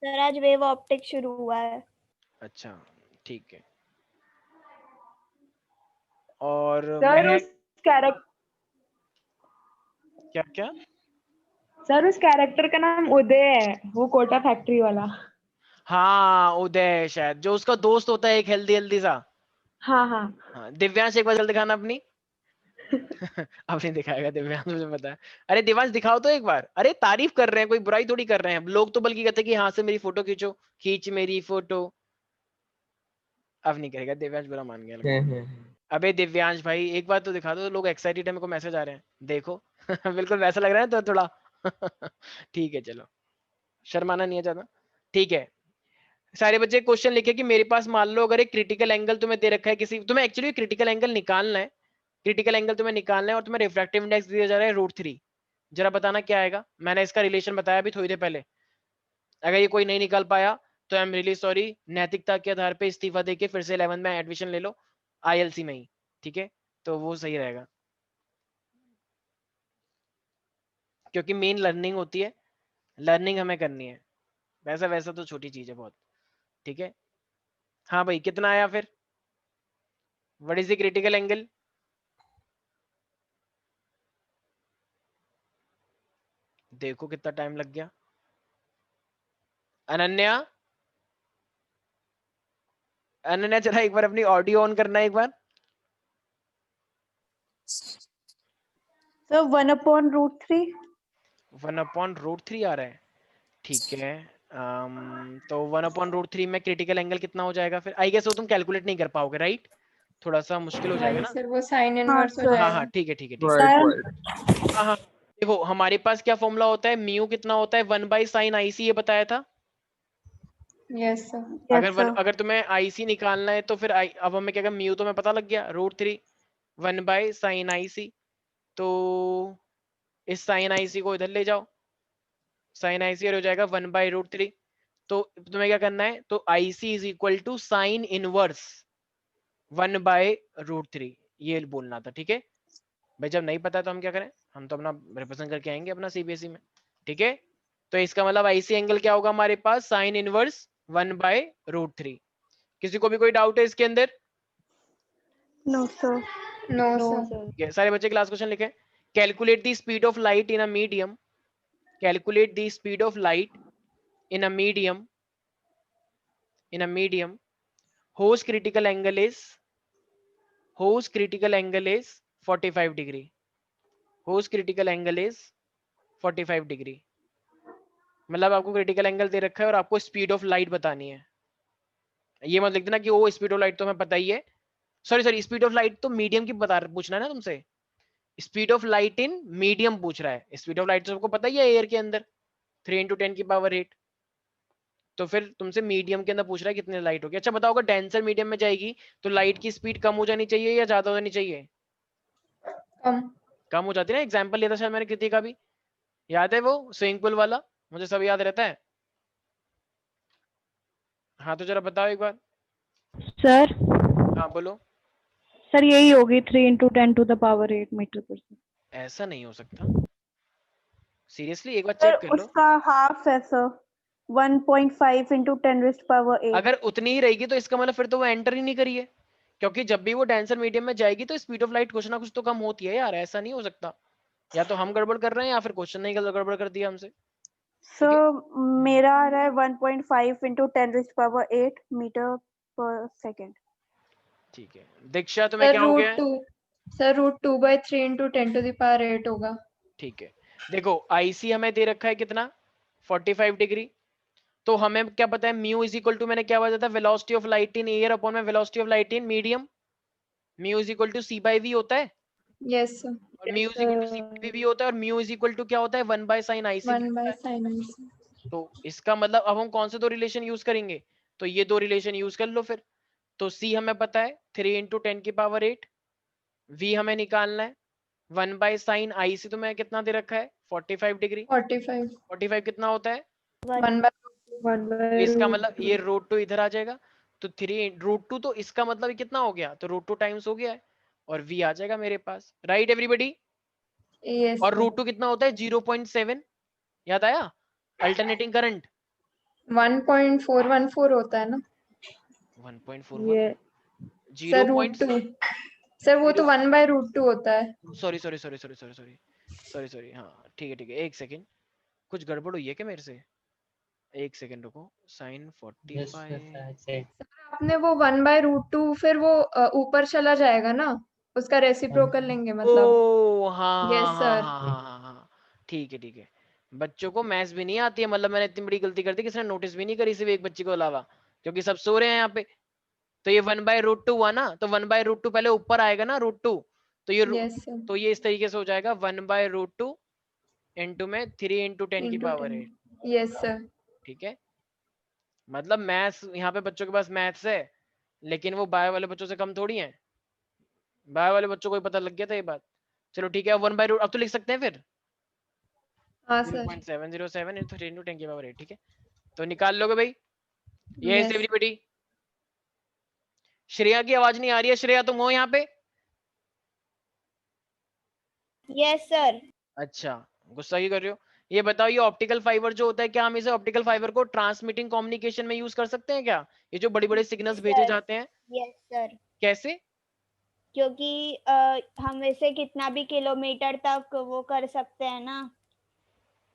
सर आज वेव ऑप्टिक शुरू हुआ है। अच्छा ठीक है। और सर महक उस कैरेक्टर क्या क्या? सर उस कैरेक्टर का नाम उदय है, वो कोटा फैक्ट्री वाला। हाँ उदय, शायद जो उसका दोस्त होता है एक हेल्दी हेल्दी सा। हाँ हाँ। हाँ दिव्यांश एक बार जल्दी दिखाना अपनी। अब नहीं दिखाएगा दिव्यांश, मुझे पता है। अरे दिव्यांश दिखाओ तो एक बार। अरे तारीफ कर रहे हैं, कोई बुराई थोड़ी कर रहे हैं लोग, तो बल्कि कहते हैं कि हाँ से मेरी फोटो खींचो, खींच मेरी फोटो। अब नहीं करेगा दिव्यांश, बुरा मान गया लगता है। अबे दिव्यांश भाई एक बार तो दिखा दो, लोग एक्साइटेड है, मेरे को मैसेज आ रहे हैं देखो। बिल्कुल वैसा लग रहा है तो थोड़ा। ठीक है चलो, शर्माना नहीं है ज्यादा। ठीक है सारे बच्चे क्वेश्चन लिखे कि मेरे पास मान लो अगर एक क्रिटिकल एंगल तुम्हें दे रखा है किसी, तुम्हें एक्चुअली क्रिटिकल एंगल निकालना है। क्रिटिकल एंगल तुम्हें निकालना है और तुम्हें रिफ्रैक्टिव इंडेक्स दिया जा रहा है √3। जरा बताना क्या आएगा। मैंने इसका रिलेशन बताया अभी थोड़ी देर पहले। अगर ये कोई नहीं निकाल पाया तो आई एम रियली सॉरी, नैतिकता के आधार पे इस्तीफा देके फिर से 11 में एडमिशन ले लो ILC में ही, ठीक है? तो वो सही रहेगा, क्योंकि मेन लर्निंग होती है, लर्निंग हमें करनी है। वैसा वैसा तो छोटी चीज है बहुत, ठीक है? हाँ भाई कितना आया फिर? What is the critical angle? देखो कितना टाइम लग गया। अनन्या, अनन्या जरा एक बार अपनी ऑडियो ऑन करना है एक बार। सर 1/√3। 1/√3 आ रहा है, ठीक है। तो 1/√3 में क्रिटिकल एंगल कितना हो जाएगा फिर? आई गेस वो तुम कैलकुलेट नहीं कर पाओगे, राइट? थोड़ा सा मुश्किल हो जाएगा वही ना। सर वो साइन हाँ इनवर्स हो सर। हाँ जाएगा। हाँ ठीक है ठीक है ठीक है। वर्ड हाँ हाँ देखो हमारे पास क्या फॉर्मूला होता है, म्यू कितना होता है 1/sin IC, ये बताया था। Yes sir. Yes sir. अगर तुम्हें IC निकालना है तो फिर अब हमें क्या करना, म्यू तो हमें पता लग गया √3 1/sin IC। तो इस sin IC को इधर ले जाओ, sin IC हो जाएगा 1/√3। तो तुम्हें क्या करना है, तो IC is equal to sine inverse 1/√3, ये बोलना था, ठीक है भाई? जब नहीं पता तो हम क्या करें, हम तो अपना रिप्रेजेंट करके आएंगे अपना CBSE में, ठीक है? तो इसका मतलब IC एंगल क्या होगा हमारे पास, साइन इनवर्स 1/√3। किसी को भी कोई डाउट है इसके अंदर? No sir. No no sir. Sir. ठीक है सारे बच्चे क्लास क्वेश्चन लिखे। Calculate the speed of light in a medium, calculate the speed of light in a medium, in a medium whose critical angle is 45 degree, whose critical angle is 45 degree। मतलब आपको क्रिटिकल एंगल दे रखा है और आपको स्पीड ऑफ लाइट बतानी है। ये मत लिख देना कि वो स्पीड ऑफ लाइट तो हमें पता ही है, सॉरी स्पीड ऑफ लाइट तो मीडियम की पूछना है ना तुमसे। Speed of light in medium पूछ रहा है, स्पीड ऑफ लाइट तो सबको पता ही है एयर के अंदर 3 × 10⁸। तो फिर तुमसे मीडियम के अंदर पूछ रहा है कितनी लाइट होगी। अच्छा बताओ अगर डेंसर मीडियम में जाएगी तो लाइट की स्पीड कम हो जानी चाहिए या ज्यादा हो जानी चाहिए? कम। कम हो जाती है ना। एग्जाम्पल लिया था शायद मैंने कृति का भी, याद है वो स्विमिंग पूल वाला, मुझे सब याद रहता है। हाँ तो जरा बताओ एक बार। सर हाँ बोलो। सर यही होगी 3 × 10⁸ मीटर पर सेकंड। ऐसा नहीं हो सकता, सीरियसली एक बार सर चेक कर लो। उसका हाफ है सर, 1.5 × 10⁸ अगर उतनी ही रहेगी तो इसका मतलब फिर तो वो एंटर ही नहीं करी है, क्योंकि जब भी वो डेंसर मीडियम में जाएगी तो स्पीड ऑफ लाइट कुछ ना कुछ तो कम होती है यार, ऐसा नहीं हो सकता। या तो हम गड़बड़ कर रहे हैं या फिर क्वेश्चन नहीं गड़बड़ कर दिया हमसे। सर मेरा आ रहा है 1.5 × 10⁸ मीटर पर सेकंड। ठीक है दीक्षा तुम्हें सर क्या हो गया है? सर √2/3 × 10⁸ होगा। ठीक है देखो IC हमें दे रखा है कितना, 45 डिग्री। तो हमें क्या पता है, म्यू इज इक्वल टू, मैंने क्या बताया था, velocity of light in air upon में velocity of light in medium. Mu is equal to C/V होता है, यस सर। और mu is equal to C/V होता है, और म्यू इज इक्वल टू क्या होता है, 1/sin IC भी होता है। 1/sin IC। तो इसका मतलब अब हम कौन से दो रिलेशन यूज करेंगे, तो ये दो रिलेशन यूज कर लो फिर। तो C हमें पता है 3 इंटू 10 की पावर 8, V हमें निकालना है 1 बाई साइन आई सी, तो मैं कितना दे रखा है 45 डिग्री। 45 45 कितना होता है, 1 तो इसका by मतलब ये √2 इधर आ जाएगा, तो 3 √2, तो इसका मतलब ये कितना हो गया, तो √2 टाइम्स हो गया है और V आ जाएगा मेरे पास, राइट एवरीबडी। yes और √2 कितना होता है 0.7, याद आया, अल्टरनेटिंग करंट 1.414 होता है ना 1.41 ये सर 0. √2 सर वो तो 1 by √2 होता है। Sorry sorry sorry sorry sorry sorry sorry sorry, हाँ ठीक है, एक सेकंड, कुछ गड़बड़ हुई है क्या मेरे से, एक सेकंड रुको, साइन 45, आपने वो 1 by √2 फिर वो ऊपर चला जाएगा ना, उसका रेसिप्रोकल लेंगे मतलब। ओ हाँ Yes, हाँ हाँ sir. हाँ हाँ हाँ हाँ, ठीक है ठीक है। बच्चों को मैथ्स भी नहीं आती है, मतलब मैंने इतनी बड़ी गलती कर दी, किसी ने नोटिस भी नहीं करी सिर्फ एक बच्ची को अलावा, क्योंकि सब सो रहे हैं यहाँ पे। तो ये 1 बाय √2 हुआ ना, तो 1 बाय √2 पहले ऊपर आएगा ना √2, तो ये Yes, sir. तो ये इस तरीके से हो जाएगा 1 बाय √2 इंटू में 3 इंटू 10 की Into पावर 10. 8, Yes, sir. ठीक है। मतलब मैथ्स यहाँ पे बच्चों के पास मैथ्स है, लेकिन वो बायो वाले बच्चों से कम थोड़ी हैं, बायो वाले बच्चों को ही पता लग गया था ये बात। चलो ठीक है, 1 बाय √, अब तो लिख सकते हैं फिर हाँ सर 0.707 इंटू 3 इंटू 10 की पावर 8, ठीक है। तो निकाल लोगे भाई, ये Yes. एवरीबॉडी। श्रेया की आवाज नहीं आ रही है, श्रेया तुम हो यहाँ पे? Yes sir. अच्छा, गुस्सा क्यों कर रहे हो? ये बताओ, ये ऑप्टिकल फाइबर जो होता है, क्या हम इसे ऑप्टिकल फाइबर को ट्रांसमिटिंग कम्युनिकेशन में यूज कर सकते हैं क्या? ये जो बड़ी बड़े सिग्नल्स भेजे Sir. जाते हैं, यस सर, कैसे? क्योंकि हम इसे कितना भी किलोमीटर तक वो कर सकते हैं ना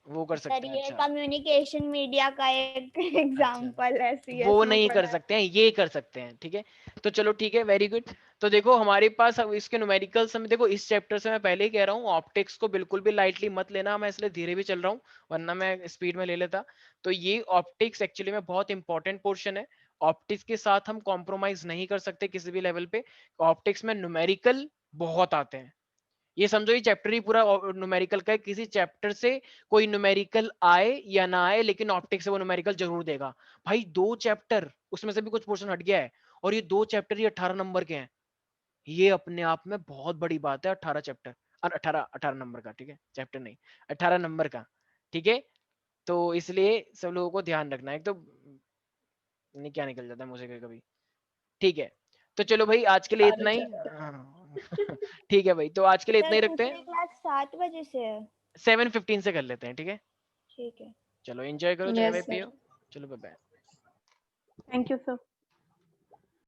वो कर सर, सकते हैं, ये अच्छा कम्युनिकेशन मीडिया का एक एग्जांपल है, CS वो में नहीं कर पढ़ा है। सकते हैं, ये कर सकते हैं, ठीक है। तो चलो ठीक है, वेरी गुड। तो देखो हमारे पास अब इसके न्यूमेरिकल्स में, देखो इस चैप्टर से मैं पहले ही कह रहा हूँ, ऑप्टिक्स को बिल्कुल भी लाइटली मत लेना, मैं इसलिए धीरे भी चल रहा हूँ, वरना मैं स्पीड में ले लेता। तो ये ऑप्टिक्स एक्चुअली में बहुत इंपॉर्टेंट पोर्शन है, ऑप्टिक्स के साथ हम कॉम्प्रोमाइज नहीं कर सकते किसी भी लेवल पे। ऑप्टिक्स में न्यूमेरिकल बहुत आते हैं, ये समझो ये चैप्टर ही पूरा न्यूमेरिकल का है, किसी चैप्टर से कोई न्यूमेरिकल आए या ना आए, लेकिन ऑप्टिक्स से वो न्यूमेरिकल जरूर देगा। भाई 2 चैप्टर, उसमें से भी कुछ पोर्शन हट गया है, और ये 2 चैप्टर ये 18 नंबर के हैं, ये अपने आप में बहुत बड़ी बात है। 18 चैप्टर, 18 नंबर का, ठीक है, चैप्टर नहीं 18 नंबर का, ठीक है। तो इसलिए सब लोगों को ध्यान रखना है, एक तो नहीं क्या निकल जाता है मुझे कभी कभी, ठीक है। तो चलो भाई आज के लिए इतना ही, हाँ। ठीक है भाई, तो आज के लिए इतना सर ही रखते दूसरी हैं, क्लास 7 बजे से है। 7:15 से कर लेते हैं, ठीक है। ठीक है। चलो एंजॉय करो, चाय Yes, वाय sir. पियो, चलो bye bye. Thank you sir.